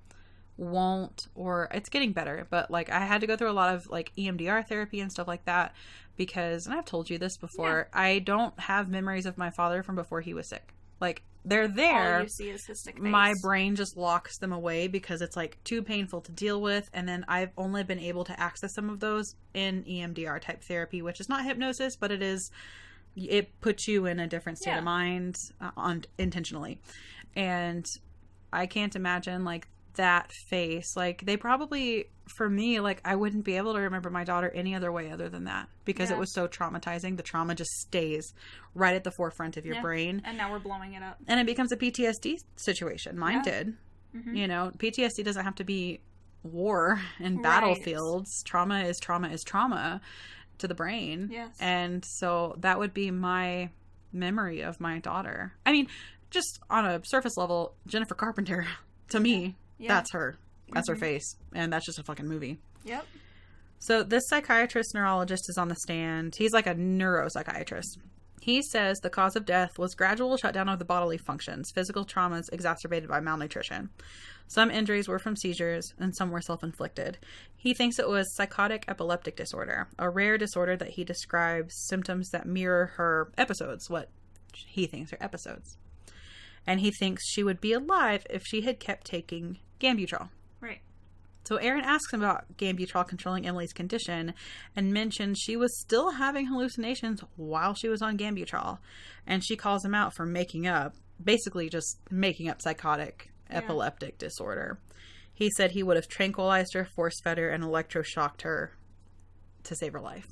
won't, or it's getting better, but like I had to go through a lot of like EMDR therapy and stuff like that because, and I've told you this before, I don't have memories of my father from before he was sick. Like they're there. All you see is his sick face. My brain just locks them away because it's like too painful to deal with. And then I've only been able to access some of those in EMDR type therapy, which is not hypnosis, but it puts you in a different state of mind intentionally. And I can't imagine like that face. Like they probably, for me, like I wouldn't be able to remember my daughter any other way other than that because it was so traumatizing. The trauma just stays right at the forefront of your brain. And now we're blowing it up. And it becomes a PTSD situation. Mine did. Mm-hmm. You know, PTSD doesn't have to be war and battlefields. Trauma is trauma to the brain. Yes. And so that would be my memory of my daughter. I mean, just on a surface level, Jennifer Carpenter, to me, that's her. That's her face. And that's just a fucking movie. Yep. So this psychiatrist neurologist is on the stand. He's like a neuropsychiatrist. He says the cause of death was gradual shutdown of the bodily functions, physical traumas exacerbated by malnutrition. Some injuries were from seizures and some were self-inflicted. He thinks it was psychotic epileptic disorder, a rare disorder that he describes symptoms that mirror her episodes, what he thinks are episodes. And he thinks she would be alive if she had kept taking Gambutrol. Right. So Aaron asks him about Gambutrol controlling Emily's condition and mentions she was still having hallucinations while she was on Gambutrol. And she calls him out for basically just making up psychotic epileptic disorder. He said he would have tranquilized her, force-fed her, and electroshocked her to save her life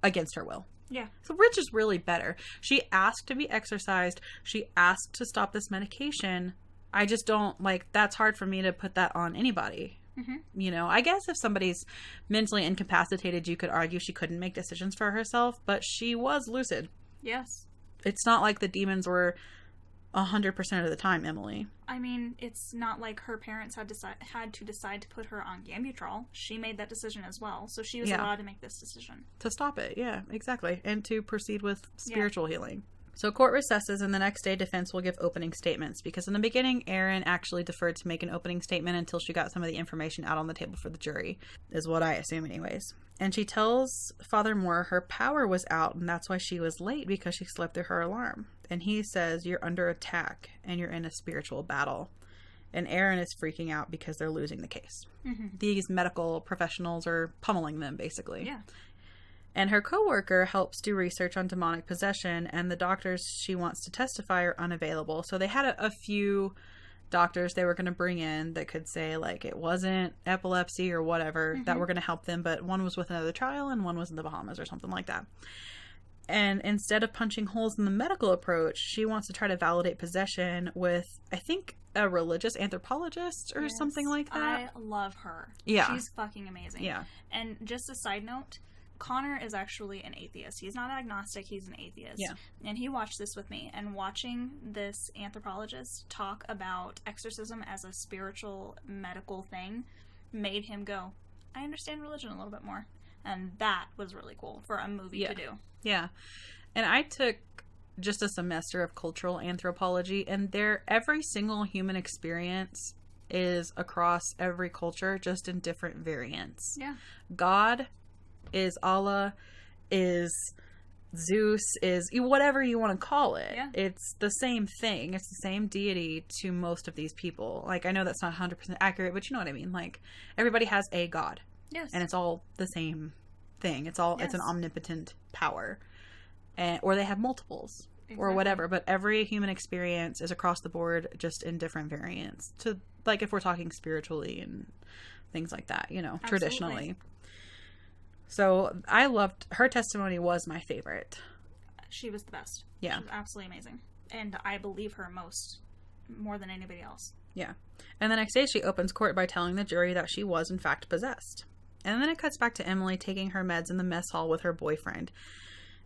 against her will. Yeah. So Rich is really better. She asked to be exorcised. She asked to stop this medication. I just don't, that's hard for me to put that on anybody. Mm-hmm. You know, I guess if somebody's mentally incapacitated, you could argue she couldn't make decisions for herself, but she was lucid. Yes. It's not like the demons were 100% of the time, Emily. I mean, it's not like her parents had to decide to put her on Gambutrol. She made that decision as well, so she was allowed to make this decision. To stop it, yeah, exactly. And to proceed with spiritual healing. So court recesses, and the next day defense will give opening statements, because in the beginning, Erin actually deferred to make an opening statement until she got some of the information out on the table for the jury, is what I assume anyways. And she tells Father Moore her power was out, and that's why she was late, because she slept through her alarm. And he says, you're under attack, and you're in a spiritual battle. And Erin is freaking out because they're losing the case. Mm-hmm. These medical professionals are pummeling them, basically. Yeah. And her coworker helps do research on demonic possession, and the doctors she wants to testify are unavailable. So they had a few doctors they were going to bring in that could say, it wasn't epilepsy or whatever, that were going to help them, but one was with another trial and one was in the Bahamas or something like that. And instead of punching holes in the medical approach, she wants to try to validate possession with, I think, a religious anthropologist or something like that. I love her. Yeah. She's fucking amazing. Yeah. And just a side note, Connor is actually an atheist. He's not agnostic, he's an atheist. Yeah. And he watched this with me. And watching this anthropologist talk about exorcism as a spiritual medical thing made him go, I understand religion a little bit more. And that was really cool for a movie to do. Yeah. And I took just a semester of cultural anthropology, and every single human experience is across every culture, just in different variants. Yeah. God is Allah, is Zeus, is whatever you want to call it. Yeah. It's the same thing. It's the same deity to most of these people. I know that's not 100% accurate, but you know what I mean. Everybody has a God. Yes. And it's all the same thing. It's an omnipotent power. Or they have multiples. Exactly. Or whatever. But every human experience is across the board, just in different variants. If we're talking spiritually and things like that, Absolutely. Traditionally. So I loved her testimony. Was my favorite. She was the best. Yeah. She was absolutely amazing. And I believe her more than anybody else. Yeah. And the next day she opens court by telling the jury that she was in fact possessed. And then it cuts back to Emily taking her meds in the mess hall with her boyfriend.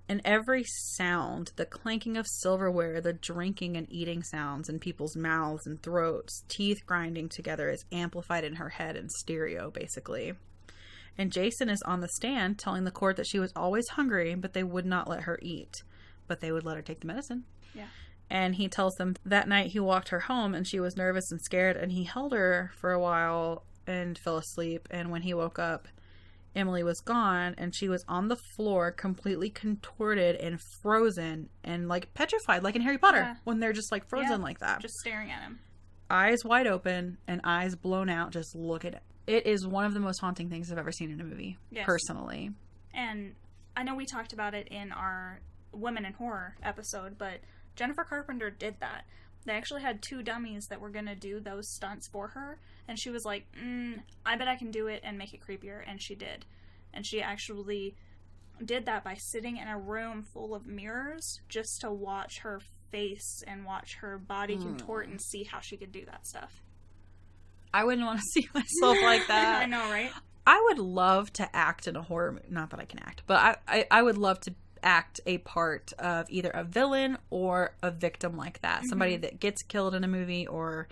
And every sound, the clanking of silverware, the drinking and eating sounds in people's mouths and throats, teeth grinding together, is amplified in her head in stereo, basically. And Jason is on the stand telling the court that she was always hungry, but they would not let her eat. But they would let her take the medicine. Yeah. And he tells them that night he walked her home and she was nervous and scared, and he held her for a while and fell asleep. And when he woke up, Emily was gone, and she was on the floor, completely contorted and frozen and, like, petrified, like in Harry Potter, when they're just, like, frozen like that. Just staring at him. Eyes wide open and eyes blown out, just look at it. It is one of the most haunting things I've ever seen in a movie, personally. And I know we talked about it in our Women in Horror episode, but Jennifer Carpenter did that. They actually had 2 dummies that were going to do those stunts for her, and she was like, I bet I can do it and make it creepier, and she did. And she actually did that by sitting in a room full of mirrors just to watch her face and watch her body contort and see how she could do that stuff. I wouldn't want to see myself like that. I know, right? I would love to act in a horror movie. Not that I can act, but I would love to act a part of either a villain or a victim like that. Somebody that gets killed in a movie, or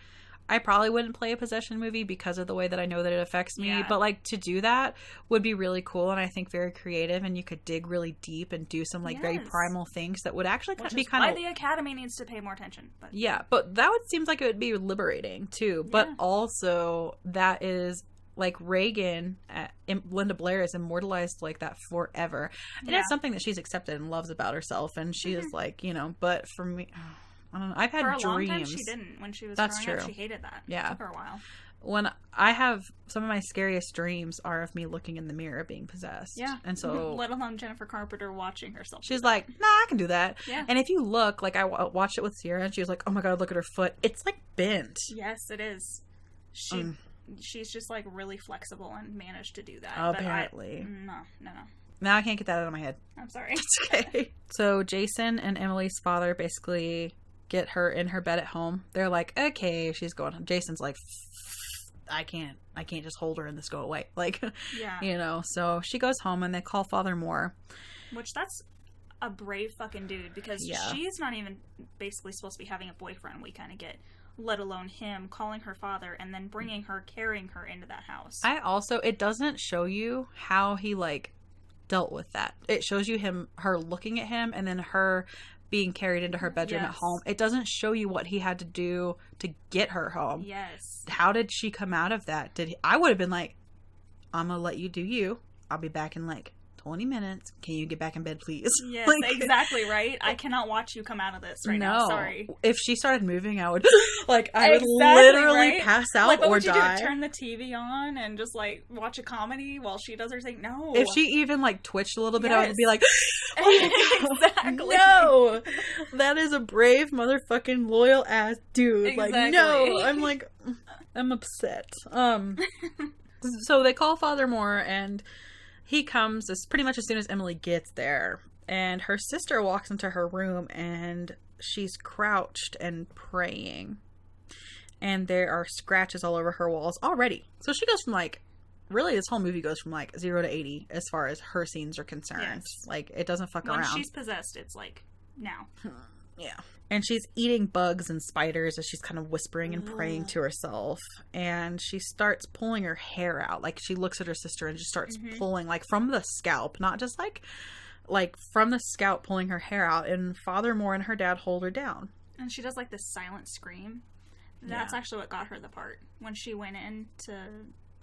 I probably wouldn't play a possession movie because of the way that I know that it affects me. But, like, to do that would be really cool, and I think very creative, and you could dig really deep and do some, like, very primal things that would actually be kind of... why the Academy needs to pay more attention. But. Yeah, but that would seems like it would be liberating, too. But also, that is... like, Reagan, Linda Blair is immortalized like that forever. And it's something that she's accepted and loves about herself. And she is like, you know, but for me, I don't know. I've had dreams. For a long time, she didn't. When she was growing up, she hated that. Yeah. It took her a while. When I have, some of my scariest dreams are of me looking in the mirror being possessed. Yeah. And so. Let alone Jennifer Carpenter watching herself. She's like, nah, I can do that. Yeah. And if you look, like, I watched it with Sierra, and she was like, oh my God, look at her foot. It's, like, bent. Yes, it is. She's just, like, really flexible and managed to do that. Apparently. No. Now I can't get that out of my head. I'm sorry. It's okay. So Jason and Emily's father basically get her in her bed at home. They're like, okay, she's going home. Jason's like, I can't just hold her and this go away. Like, you know, so she goes home and they call Father Moore. Which, that's a brave fucking dude, because she's not even basically supposed to be having a boyfriend, we kind of get. Let alone him calling her father and then bringing her, carrying her into that house. It doesn't show you how he, like, dealt with that. It shows you her looking at him and then her being carried into her bedroom at home. It doesn't show you what he had to do to get her home. Yes. How did she come out of that? I would have been like, I'm gonna let you do you. I'll be back in, like, 20 minutes. Can you get back in bed, please? Yes, like, exactly, right? I cannot watch you come out of this right now. Sorry. If she started moving, I would, like, I would literally pass out like, what or would you die. Do? Turn the TV on and just, like, watch a comedy while she does her thing? No. If she even, like, twitched a little bit, I would be like, oh exactly. No. That is a brave motherfucking loyal ass dude. Exactly. Like, no. I'm like, I'm upset. So they call Father Moore, and he comes pretty much as soon as Emily gets there, and her sister walks into her room, and she's crouched and praying, and there are scratches all over her walls already. So she goes from, like, really this whole movie goes from, like, 0 to 80 as far as her scenes are concerned. Yes. Like, it doesn't fuck around. When she's possessed, it's like, now. Yeah. And she's eating bugs and spiders as she's kind of whispering and praying to herself. And she starts pulling her hair out. Like, she looks at her sister and just starts pulling, like, from the scalp. Not just, like from the scalp, pulling her hair out. And Father Moore and her dad hold her down. And she does, like, this silent scream. That's actually what got her the part. When she went in to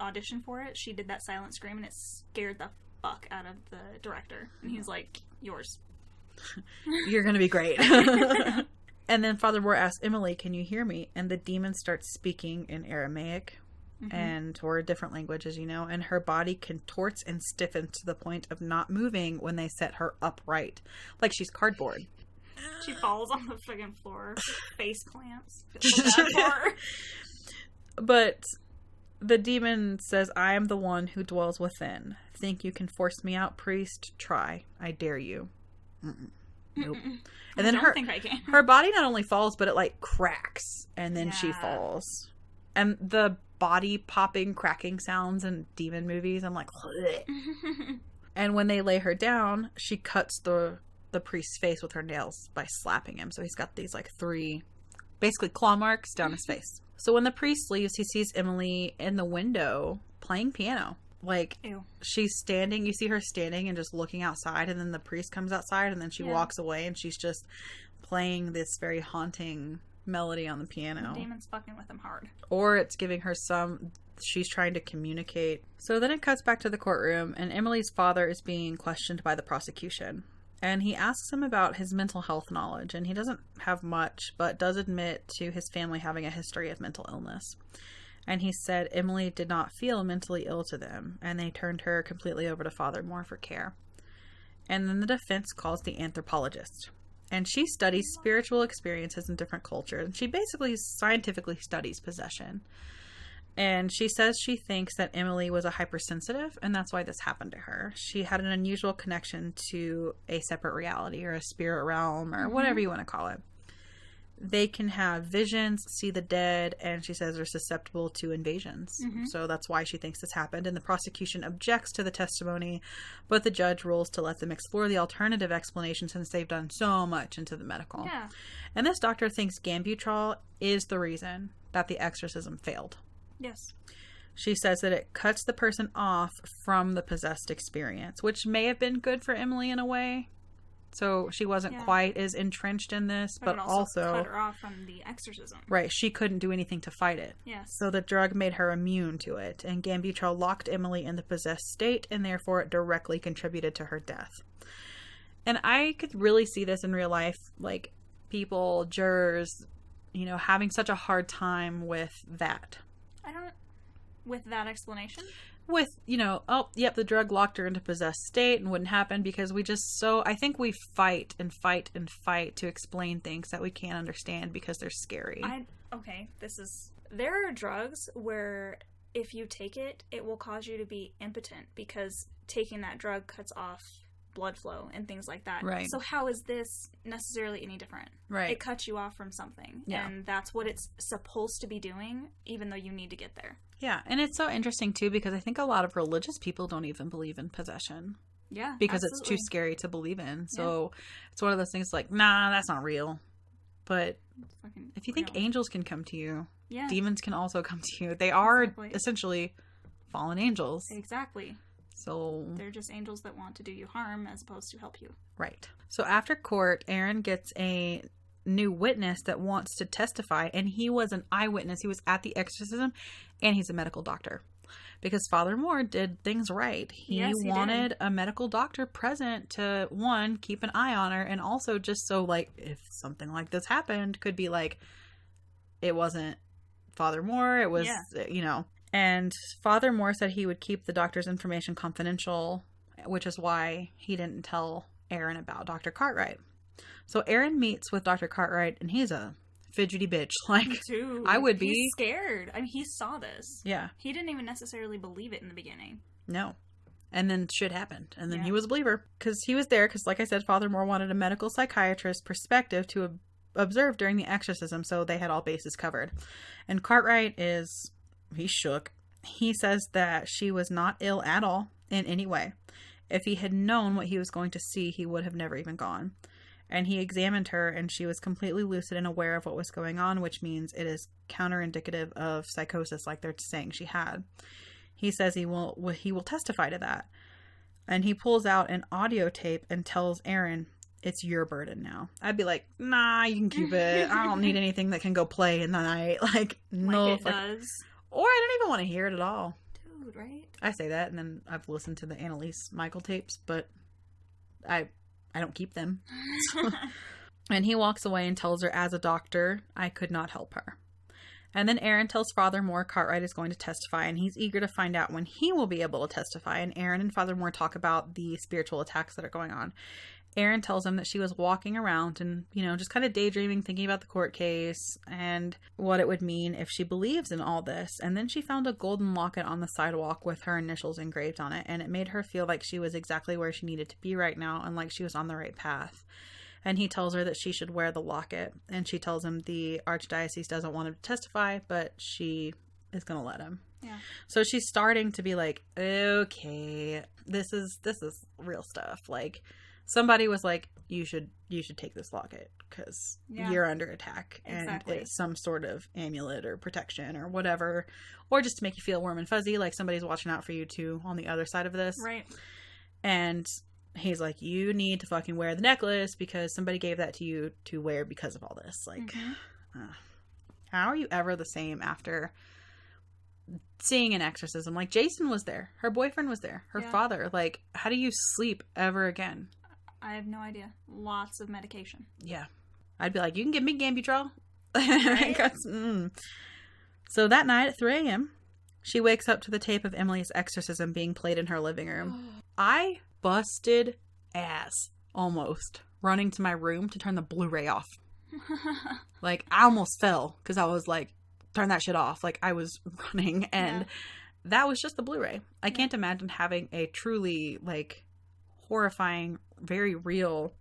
audition for it, she did that silent scream, and it scared the fuck out of the director. And he's like, yours. You're gonna be great. And then Father Moore asks Emily, can you hear me? And the demon starts speaking in Aramaic or different languages, you know, and her body contorts and stiffens to the point of not moving when they set her upright, like she's cardboard. She falls on the friggin' floor, face clamps. But the demon says, I am the one who dwells within. Think you can force me out, priest? Try. I dare you. Nope. And then her body not only falls, but it, like, cracks, and then she falls. And the body popping, cracking sounds in demon movies, I'm like, and when they lay her down, she cuts the priest's face with her nails by slapping him. So he's got these, like, 3 basically claw marks down his face. So when the priest leaves, he sees Emily in the window playing piano. Like, ew. She's standing, you see her standing and just looking outside, and then the priest comes outside, and then she walks away, and she's just playing this very haunting melody on the piano. The demon's fucking with him hard. Or it's giving her some she's trying to communicate. So then it cuts back to the courtroom, and Emily's father is being questioned by the prosecution. And he asks him about his mental health knowledge, and he doesn't have much, but does admit to his family having a history of mental illness. And he said Emily did not feel mentally ill to them, and they turned her completely over to Father Moore for care. And then the defense calls the anthropologist. And she studies spiritual experiences in different cultures. And she basically scientifically studies possession. And she says she thinks that Emily was a hypersensitive, and that's why this happened to her. She had an unusual connection to a separate reality or a spirit realm or whatever you want to call it. They can have visions, see the dead, and she says they're susceptible to invasions. So that's why she thinks this happened. And the prosecution objects to the testimony, but the judge rules to let them explore the alternative explanation since they've done so much into the medical. Yeah. And this doctor thinks Gambutrol is the reason that the exorcism failed. Yes. She says that it cuts the person off from the possessed experience, which may have been good for Emily in a way. So she wasn't quite as entrenched in this, but it also cut her off from the exorcism. Right, she couldn't do anything to fight it. Yes. So the drug made her immune to it, and Gambutrol locked Emily in the possessed state, and therefore it directly contributed to her death. And I could really see this in real life, like people, jurors, you know, having such a hard time with that. With that explanation? With, you know, oh, yep, the drug locked her into possessed state and wouldn't happen because I think we fight and fight and fight to explain things that we can't understand because they're scary. There are drugs where if you take it, it will cause you to be impotent because taking that drug cuts off blood flow and things like that. Right. So how is this necessarily any different? Right. It cuts you off from something. Yeah. And that's what it's supposed to be doing, even though you need to get there. Yeah. And it's so interesting, too, because I think a lot of religious people don't even believe in possession. Yeah. Because it's too scary to believe in. So it's one of those things like, nah, that's not real. But if you think angels can come to you, demons can also come to you. They are essentially fallen angels. Exactly. So they're just angels that want to do you harm as opposed to help you. Right. So after court, Aaron gets a new witness that wants to testify, and he was an eyewitness. He was at the exorcism, and he's a medical doctor. Because Father Moore did things right. He wanted a medical doctor present to, one, keep an eye on her, and also just so, like, if something like this happened, could be like, it wasn't Father Moore, it was, you know. And Father Moore said he would keep the doctor's information confidential, which is why he didn't tell Aaron about Dr. Cartwright. So Aaron meets with Dr. Cartwright, and he's a fidgety bitch. Like, dude, I would be. He's scared. I mean, he saw this. Yeah. He didn't even necessarily believe it in the beginning. No. And then shit happened. And then he was a believer. Because he was there, because like I said, Father Moore wanted a medical psychiatrist's perspective to observe during the exorcism, so they had all bases covered. And Cartwright he's shook. He says that she was not ill at all in any way. If he had known what he was going to see, he would have never even gone. And he examined her, and she was completely lucid and aware of what was going on, which means it is counterindicative of psychosis like they're saying she had. He says he will testify to that. And he pulls out an audio tape and tells Aaron, it's your burden now. I'd be like, nah, you can keep it. I don't need anything that can go play in the night. Like, no. Like it does. Or I don't even want to hear it at all. Dude, right? I say that, and then I've listened to the Annalise Michael tapes, but I don't keep them. And he walks away and tells her, as a doctor, I could not help her. And then Aaron tells Father Moore Cartwright is going to testify, and he's eager to find out when he will be able to testify. And Aaron and Father Moore talk about the spiritual attacks that are going on. Aaron tells him that she was walking around and, you know, just kind of daydreaming, thinking about the court case and what it would mean if she believes in all this. And then she found a golden locket on the sidewalk with her initials engraved on it. And it made her feel like she was exactly where she needed to be right now and like she was on the right path. And he tells her that she should wear the locket. And she tells him the archdiocese doesn't want him to testify, but she is going to let him. Yeah. So she's starting to be like, okay, this is real stuff. Like, somebody was like, you should take this locket because you're under attack. Exactly. And it's some sort of amulet or protection or whatever. Or just to make you feel warm and fuzzy, like somebody's watching out for you too on the other side of this. Right. And he's like, you need to fucking wear the necklace because somebody gave that to you to wear because of all this. Like, how are you ever the same after seeing an exorcism. Like, Jason was there. Her boyfriend was there. Her father. Like, how do you sleep ever again? I have no idea. Lots of medication. Yeah. I'd be like, you can give me Gambutrol. Right? So that night at 3 a.m., she wakes up to the tape of Emily's exorcism being played in her living room. I busted ass, almost, running to my room to turn the Blu-ray off. Like, I almost fell because I was like, turn that shit off. Like, I was running, and that was just the Blu-ray. I can't imagine having a truly, like, horrifying, very real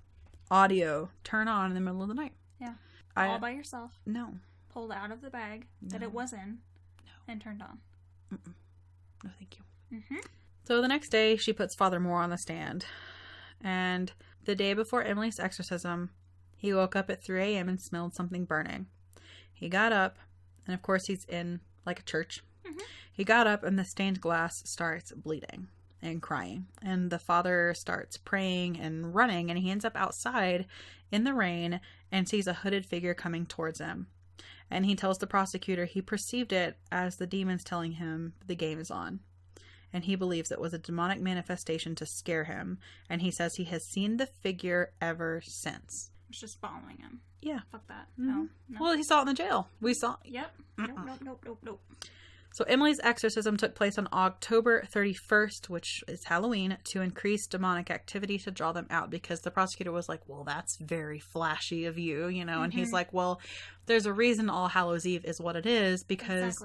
audio turn on in the middle of the night. Yeah. All by yourself. No. Pulled out of the bag that it was in. No. And turned on. Mm-mm. No, thank you. So the next day, she puts Father Moore on the stand. And the day before Emily's exorcism, he woke up at 3 a.m. and smelled something burning. He got up, and of course he's in, like, a church. He got up, and the stained glass starts bleeding and crying. And the father starts praying and running, and he ends up outside in the rain and sees a hooded figure coming towards him. And he tells the prosecutor he perceived it as the demons telling him the game is on. And he believes it was a demonic manifestation to scare him. And he says he has seen the figure ever since. It's just following him. Yeah. Fuck that. No. Well, he saw it in the jail. We saw. Yep. Nope. So Emily's exorcism took place on October 31st, which is Halloween, to increase demonic activity to draw them out, because the prosecutor was like, well, that's very flashy of you, you know, and he's like, well, there's a reason All Hallows Eve is what it is, because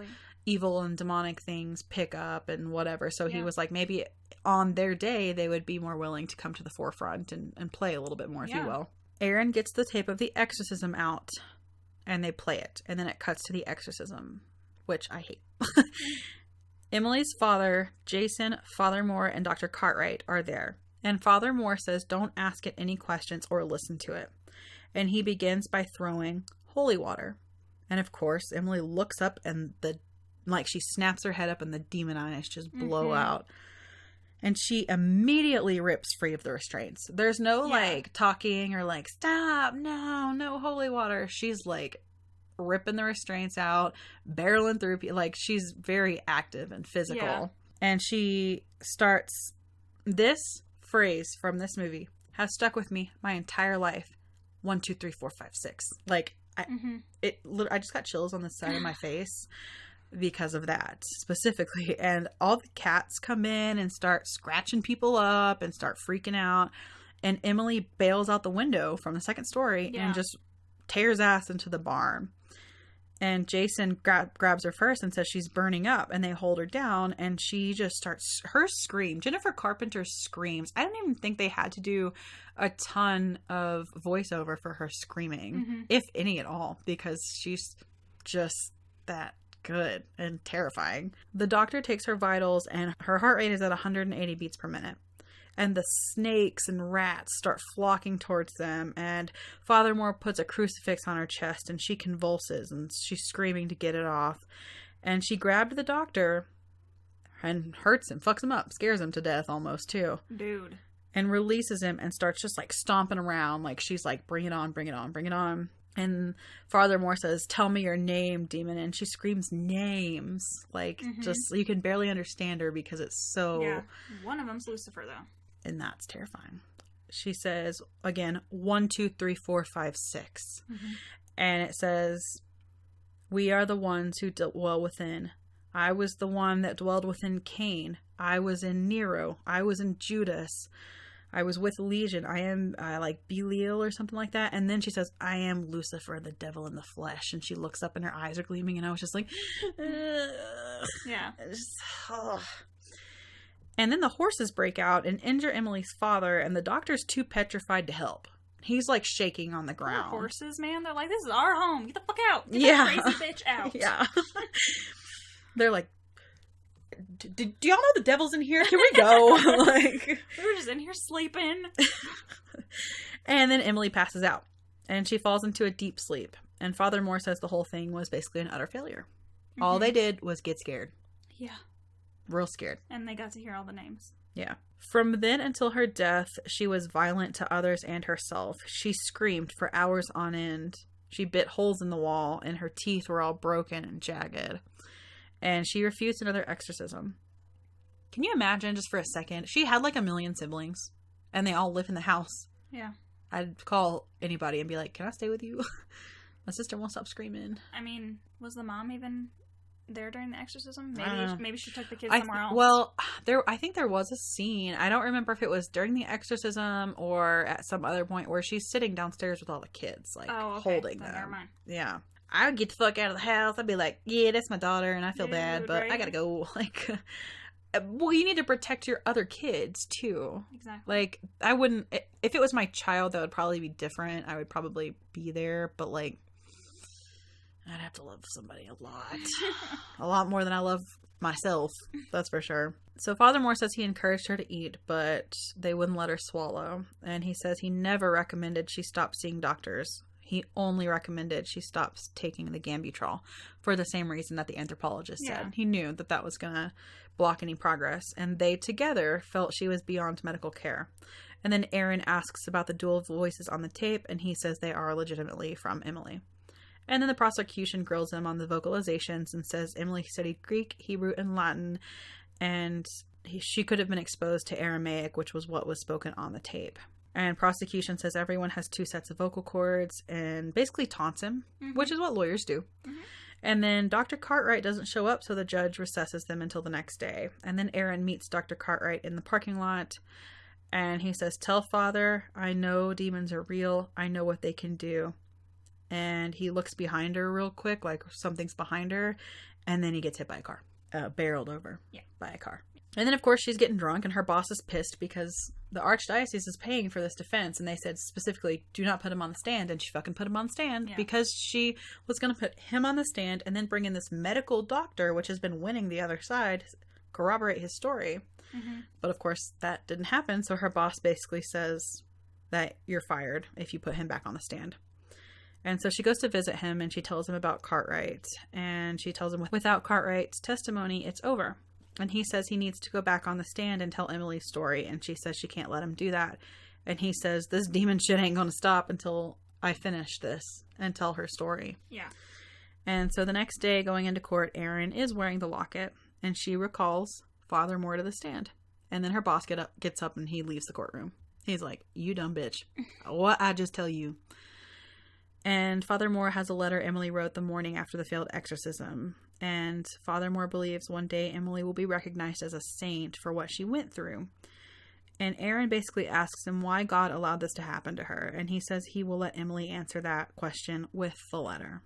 evil and demonic things pick up and whatever. So he was like, maybe on their day, they would be more willing to come to the forefront and play a little bit more, if you will. Aaron gets the tape of the exorcism out, and they play it, and then it cuts to the exorcism, which I hate. Emily's father, Jason, Father Moore, and Dr. Cartwright are there. And Father Moore says don't ask it any questions or listen to it. And he begins by throwing holy water. And of course, Emily looks up and she snaps her head up and the demon eyes just blow out. And she immediately rips free of the restraints. There's no like talking or like, stop, no holy water. She's like ripping the restraints out, barreling through, like she's very active and physical. And she starts, this phrase from this movie has stuck with me my entire life. 1, 2, 3, 4, 5, 6. Like I just got chills on the side of my face because of that specifically. And all the cats come in and start scratching people up and start freaking out. And Emily bails out the window from the second story and just tears ass into the barn. And Jason grabs her first and says she's burning up, and they hold her down, and she just starts her scream. Jennifer Carpenter's screams. I don't even think they had to do a ton of voiceover for her screaming, if any at all, because she's just that good and terrifying. The doctor takes her vitals, and her heart rate is at 180 beats per minute. And the snakes and rats start flocking towards them. And Father Moore puts a crucifix on her chest, and she convulses, and she's screaming to get it off. And she grabbed the doctor and hurts him, fucks him up, scares him to death almost too. Dude. And releases him and starts just like stomping around. Like she's like, bring it on, bring it on, bring it on. And Father Moore says, tell me your name, demon. And she screams names. Like just, you can barely understand her because it's so... Yeah. One of them's Lucifer though. And that's terrifying. She says, again, 1, 2, 3, 4, 5, 6. And it says, we are the ones who dwell within. I was the one that dwelled within Cain. I was in Nero. I was in Judas. I was with Legion. I am like Belial or something like that. And then she says, I am Lucifer, the devil in the flesh. And she looks up and her eyes are gleaming. And I was just like, yeah. And then the horses break out and injure Emily's father, and the doctor's too petrified to help. He's like shaking on the ground. Poor horses, man. They're like, this is our home. Get the fuck out. Get that crazy bitch out. Yeah. They're like, do y'all know the devil's in here? Here we go. Like, we were just in here sleeping. And then Emily passes out, and she falls into a deep sleep. And Father Moore says the whole thing was basically an utter failure. All they did was get scared. Yeah. Real scared. And they got to hear all the names. Yeah. From then until her death, she was violent to others and herself. She screamed for hours on end. She bit holes in the wall, and her teeth were all broken and jagged. And she refused another exorcism. Can you imagine, just for a second, she had like 1 million siblings, and they all live in the house. Yeah. I'd call anybody and be like, can I stay with you? My sister won't stop screaming. I mean, was the mom even there during the exorcism? Maybe she took the kids somewhere else. Well, I think there was a scene. I don't remember if it was during the exorcism or at some other point where she's sitting downstairs with all the kids, like holding them. Never mind. Yeah. I would get the fuck out of the house. I'd be like, yeah, that's my daughter, and I feel bad, but I gotta go. Like, well, you need to protect your other kids, too. Exactly. Like, I wouldn't, if it was my child, that would probably be different. I would probably be there, but, like, I'd have to love somebody a lot. A lot more than I love myself, that's for sure. So Father Moore says he encouraged her to eat, but they wouldn't let her swallow. And he says he never recommended she stop seeing doctors. He only recommended she stops taking the Gambutrol for the same reason that the anthropologist said. He knew that that was going to block any progress. And they together felt she was beyond medical care. And then Aaron asks about the dual voices on the tape, and he says they are legitimately from Emily. And then the prosecution grills him on the vocalizations and says Emily studied Greek, Hebrew, and Latin, and she could have been exposed to Aramaic, which was what was spoken on the tape. And prosecution says everyone has 2 sets of vocal cords and basically taunts him, which is what lawyers do. And then Dr. Cartwright doesn't show up, so the judge recesses them until the next day. And then Aaron meets Dr. Cartwright in the parking lot, and he says, tell Father, I know demons are real. I know what they can do. And he looks behind her real quick, like something's behind her, and then he gets hit by a car. Barreled over by a car. And then, of course, she's getting drunk, and her boss is pissed because the archdiocese is paying for this defense, and they said specifically, do not put him on the stand, and she fucking put him on the stand because she was going to put him on the stand and then bring in this medical doctor, which has been winning the other side, corroborate his story. But, of course, that didn't happen, so her boss basically says that you're fired if you put him back on the stand. And so she goes to visit him, and she tells him about Cartwright, and she tells him without Cartwright's testimony, it's over. And he says he needs to go back on the stand and tell Emily's story, and she says she can't let him do that. And he says, this demon shit ain't gonna stop until I finish this and tell her story. Yeah. And so the next day, going into court, Erin is wearing the locket, and she recalls Father Moore to the stand. And then her boss gets up, and he leaves the courtroom. He's like, you dumb bitch. What I just tell you? And Father Moore has a letter Emily wrote the morning after the failed exorcism. And Father Moore believes one day Emily will be recognized as a saint for what she went through. And Aaron basically asks him why God allowed this to happen to her. And he says he will let Emily answer that question with the letter.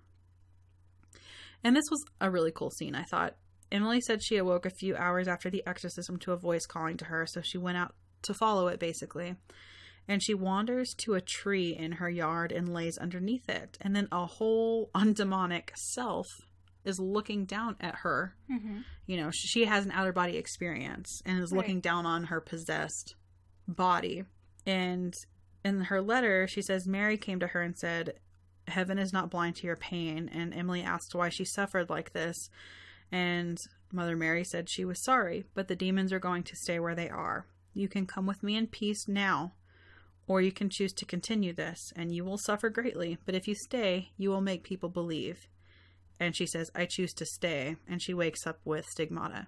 And this was a really cool scene, I thought. Emily said she awoke a few hours after the exorcism to a voice calling to her. So she went out to follow it, basically. And she wanders to a tree in her yard and lays underneath it. And then a whole undemonic self is looking down at her. You know, she has an outer body experience and is looking down on her possessed body. And in her letter, she says Mary came to her and said, heaven is not blind to your pain. And Emily asked why she suffered like this. And Mother Mary said she was sorry, but the demons are going to stay where they are. You can come with me in peace now. Or you can choose to continue this, and you will suffer greatly. But if you stay, you will make people believe. And she says, I choose to stay. And she wakes up with stigmata.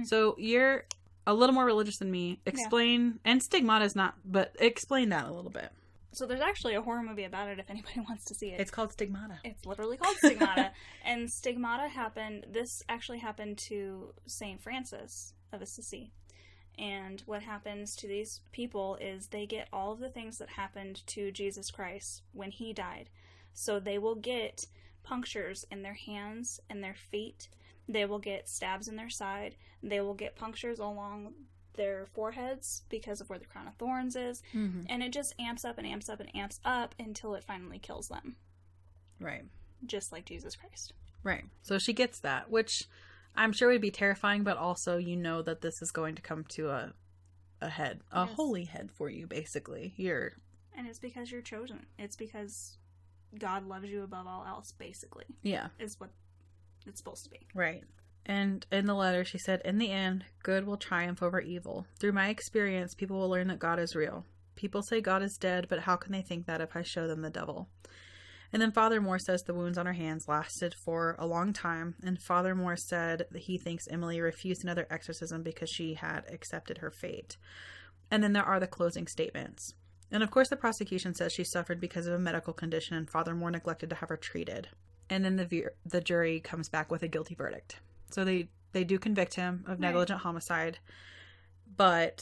So you're a little more religious than me. Explain, and stigmata is not, but explain that a little bit. So there's actually a horror movie about it if anybody wants to see it. It's called Stigmata. It's literally called Stigmata. And Stigmata this actually happened to St. Francis of Assisi. And what happens to these people is they get all of the things that happened to Jesus Christ when he died. So they will get punctures in their hands and their feet. They will get stabs in their side. They will get punctures along their foreheads because of where the crown of thorns is. And it just amps up and amps up and amps up until it finally kills them. Right. Just like Jesus Christ. Right. So she gets that, which I'm sure would be terrifying, but also you know that this is going to come to a head. A holy head for you, basically. And it's because you're chosen. It's because God loves you above all else, basically. Yeah. Is what it's supposed to be. Right. And in the letter, she said, in the end, good will triumph over evil. Through my experience, people will learn that God is real. People say God is dead, but how can they think that if I show them the devil? And then Father Moore says the wounds on her hands lasted for a long time. And Father Moore said that he thinks Emily refused another exorcism because she had accepted her fate. And then there are the closing statements. And of course the prosecution says she suffered because of a medical condition and Father Moore neglected to have her treated. And then the jury comes back with a guilty verdict. So they do convict him of negligent homicide. But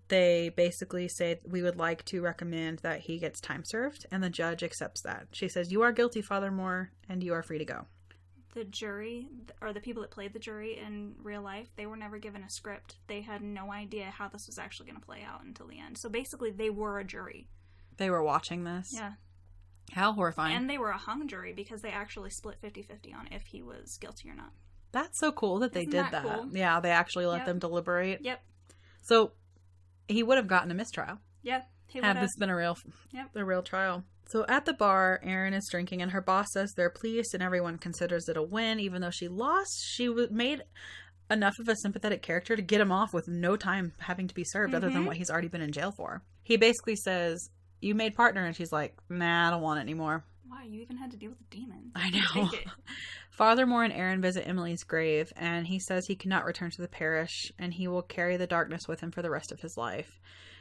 they basically say, we would like to recommend that he gets time served, and the judge accepts that. She says, you are guilty, Father Moore, and you are free to go. The jury, or the people that played the jury in real life, they were never given a script. They had no idea how this was actually going to play out until the end. So basically, they were a jury. They were watching this? Yeah. How horrifying. And they were a hung jury because they actually split 50-50 on if he was guilty or not. That's so cool that they did that. Cool? Yeah, they actually let them deliberate. Yep. So he would have gotten a mistrial. Yeah, he would had have. This been a real trial. So at the bar, Erin is drinking, and her boss says they're pleased, and everyone considers it a win. Even though she lost, she made enough of a sympathetic character to get him off with no time having to be served, other than what he's already been in jail for. He basically says, "You made partner," and she's like, "Nah, I don't want it anymore." Why? You even had to deal with the demon. I know. Father Moore and Erin visit Emily's grave, and he says he cannot return to the parish, and he will carry the darkness with him for the rest of his life.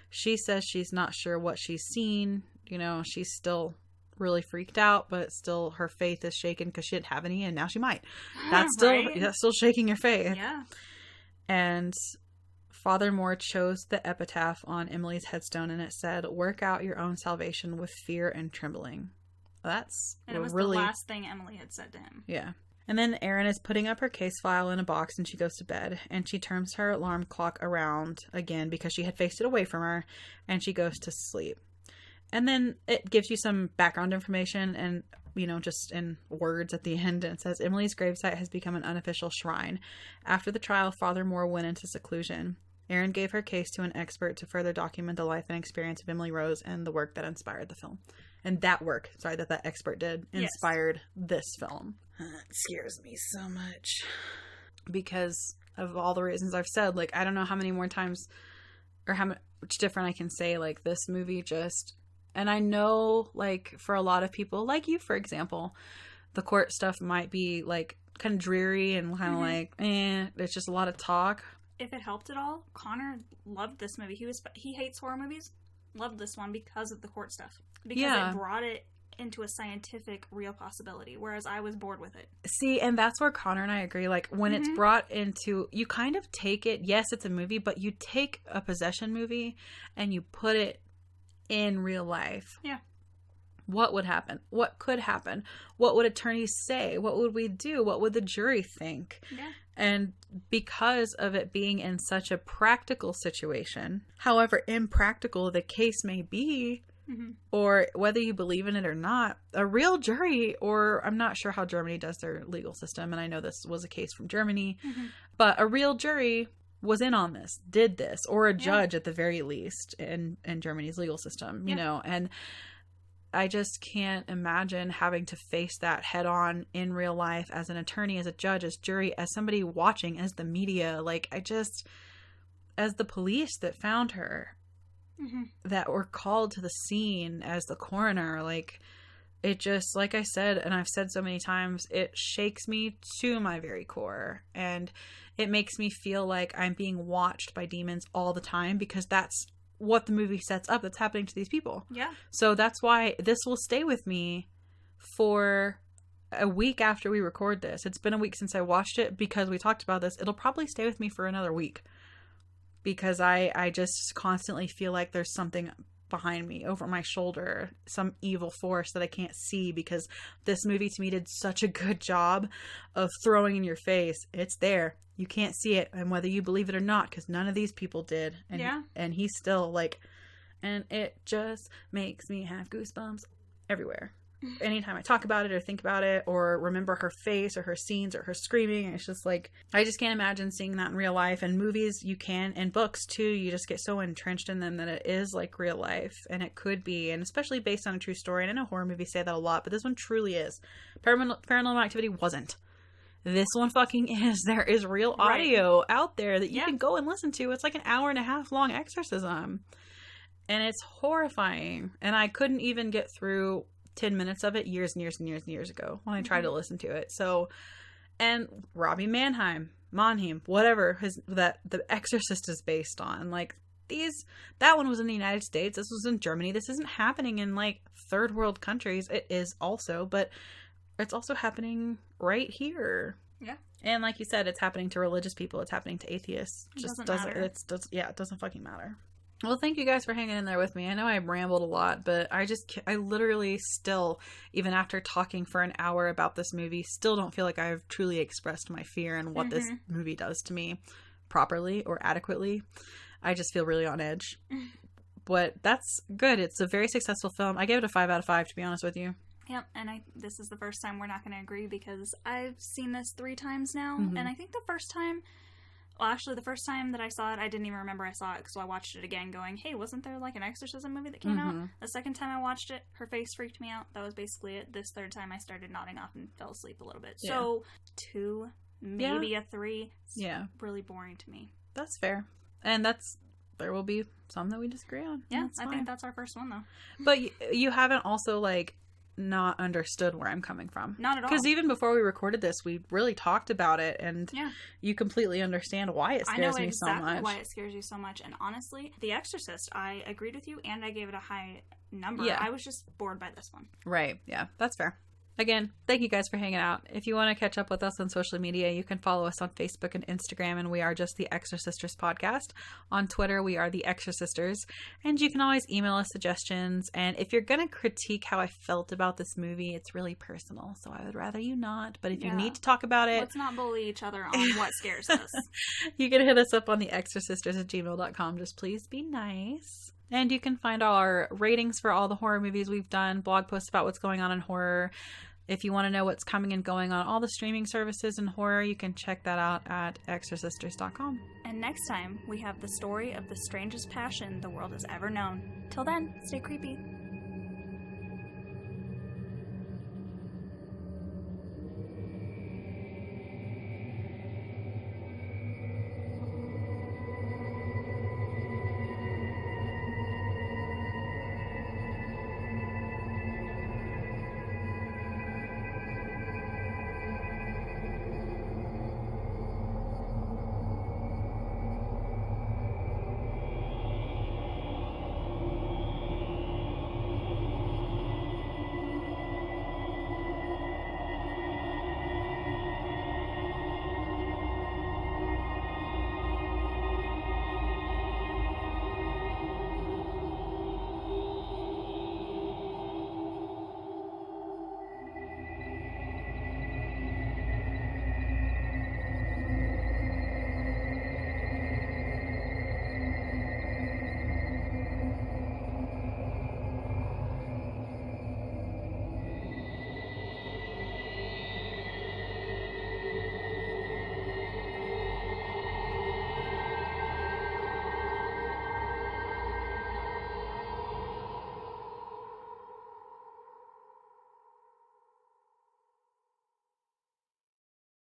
She says she's not sure what she's seen. You know, she's still really freaked out, but still her faith is shaken because she didn't have any, and now she might. That's still shaking your faith. Yeah. And Father Moore chose the epitaph on Emily's headstone, and it said, "Work out your own salvation with fear and trembling." And it was really the last thing Emily had said to him. Yeah. And then Erin is putting up her case file in a box, and she goes to bed, and she turns her alarm clock around again because she had faced it away from her, and she goes to sleep. And then it gives you some background information and, you know, just in words at the end. And it says, Emily's gravesite has become an unofficial shrine. After the trial, Father Moore went into seclusion. Erin gave her case to an expert to further document the life and experience of Emily Rose and the work that inspired the film. And that work, that expert did, inspired this film. It scares me so much. Because of all the reasons I've said. Like, I don't know how many more times or how much different I can say. Like, this movie just... And I know, like, for a lot of people, like you, for example, the court stuff might be, like, kind of dreary and kind of like, there's just a lot of talk. If it helped at all, Connor loved this movie. He hates horror movies. Loved this one because of the court stuff. Because it brought it into a scientific, real possibility, whereas I was bored with it. See, and that's where Connor and I agree. Like, when it's brought into... You kind of take it... Yes, it's a movie, but you take a possession movie and you put it in real life. Yeah. What would happen? What could happen? What would attorneys say? What would we do? What would the jury think? Yeah. And because of it being in such a practical situation, however impractical the case may be, or whether you believe in it or not, a real jury, or I'm not sure how Germany does their legal system, and I know this was a case from Germany, but a real jury was in on this, did this, or a judge at the very least in Germany's legal system, you know, and I just can't imagine having to face that head on in real life as an attorney, as a judge, as jury, as somebody watching, as the media. Like, as the police that found her, that were called to the scene as the coroner, like, it just, like I said, and I've said so many times, it shakes me to my very core. And it makes me feel like I'm being watched by demons all the time, because that's what the movie sets up that's happening to these people. Yeah. So that's why this will stay with me for a week after we record this. It's been a week since I watched it because we talked about this. It'll probably stay with me for another week because I just constantly feel like there's something behind me, over my shoulder, some evil force that I can't see, because this movie to me did such a good job of throwing in your face, it's there. You can't see it, and whether you believe it or not, because none of these people did. And he's still like, and it just makes me have goosebumps everywhere. Anytime I talk about it or think about it or remember her face or her scenes or her screaming, it's just like, I just can't imagine seeing that in real life. And movies you can, and books too, you just get so entrenched in them that it is like real life, and it could be, and especially based on a true story. And I know horror movies say that a lot, but this one truly is. Paranormal Activity wasn't. This one fucking is. There is real audio out there that you can go and listen to. It's like an 1.5 hour long exorcism. And it's horrifying. And I couldn't even get through 10 minutes of it years and years and years and years ago when I tried to listen to it. So, and Robbie Mannheim, whatever that The Exorcist is based on. Like, that one was in the United States. This was in Germany. This isn't happening in, like, third world countries. It is also, but it's also happening right here. Yeah. And like you said, it's happening to religious people. It's happening to atheists. It doesn't matter. It doesn't fucking matter. Well, thank you guys for hanging in there with me. I know I rambled a lot, but I literally still, even after talking for an hour about this movie, still don't feel like I've truly expressed my fear and what this movie does to me properly or adequately. I just feel really on edge. But that's good. It's a very successful film. I gave it a 5 out of 5, to be honest with you. Yep, and this is the first time we're not going to agree because I've seen this 3 times now, and I think the first time that I saw it, I didn't even remember I saw it, so I watched it again going, hey, wasn't there like an Exorcism movie that came out? The second time I watched it, her face freaked me out. That was basically it. This third time I started nodding off and fell asleep a little bit. Yeah. So 2, maybe a 3. It's really boring to me. That's fair. And there will be some that we disagree on. Yeah, I think that's our first one, though. But you haven't also, like, not understood where I'm coming from. Not at all. Because even before we recorded this, we really talked about it, and you completely understand why it scares me so much. I know exactly why it scares you so much. And honestly, The Exorcist, I agreed with you, and I gave it a high number. Yeah. I was just bored by this one. Right. Yeah, that's fair. Again, thank you guys for hanging out. If you want to catch up with us on social media, you can follow us on Facebook and Instagram, and we are just the Exorcisters Podcast. On Twitter, we are the Exorcisters, and you can always email us suggestions. And if you're going to critique how I felt about this movie, it's really personal, so I would rather you not. But if you need to talk about it... Let's not bully each other on what scares us. You can hit us up on the exorcisters@gmail.com. Just please be nice. And you can find all our ratings for all the horror movies we've done, blog posts about what's going on in horror. If you want to know what's coming and going on all the streaming services in horror, you can check that out at exorcisters.com. And next time, we have the story of the strangest passion the world has ever known. Till then, stay creepy.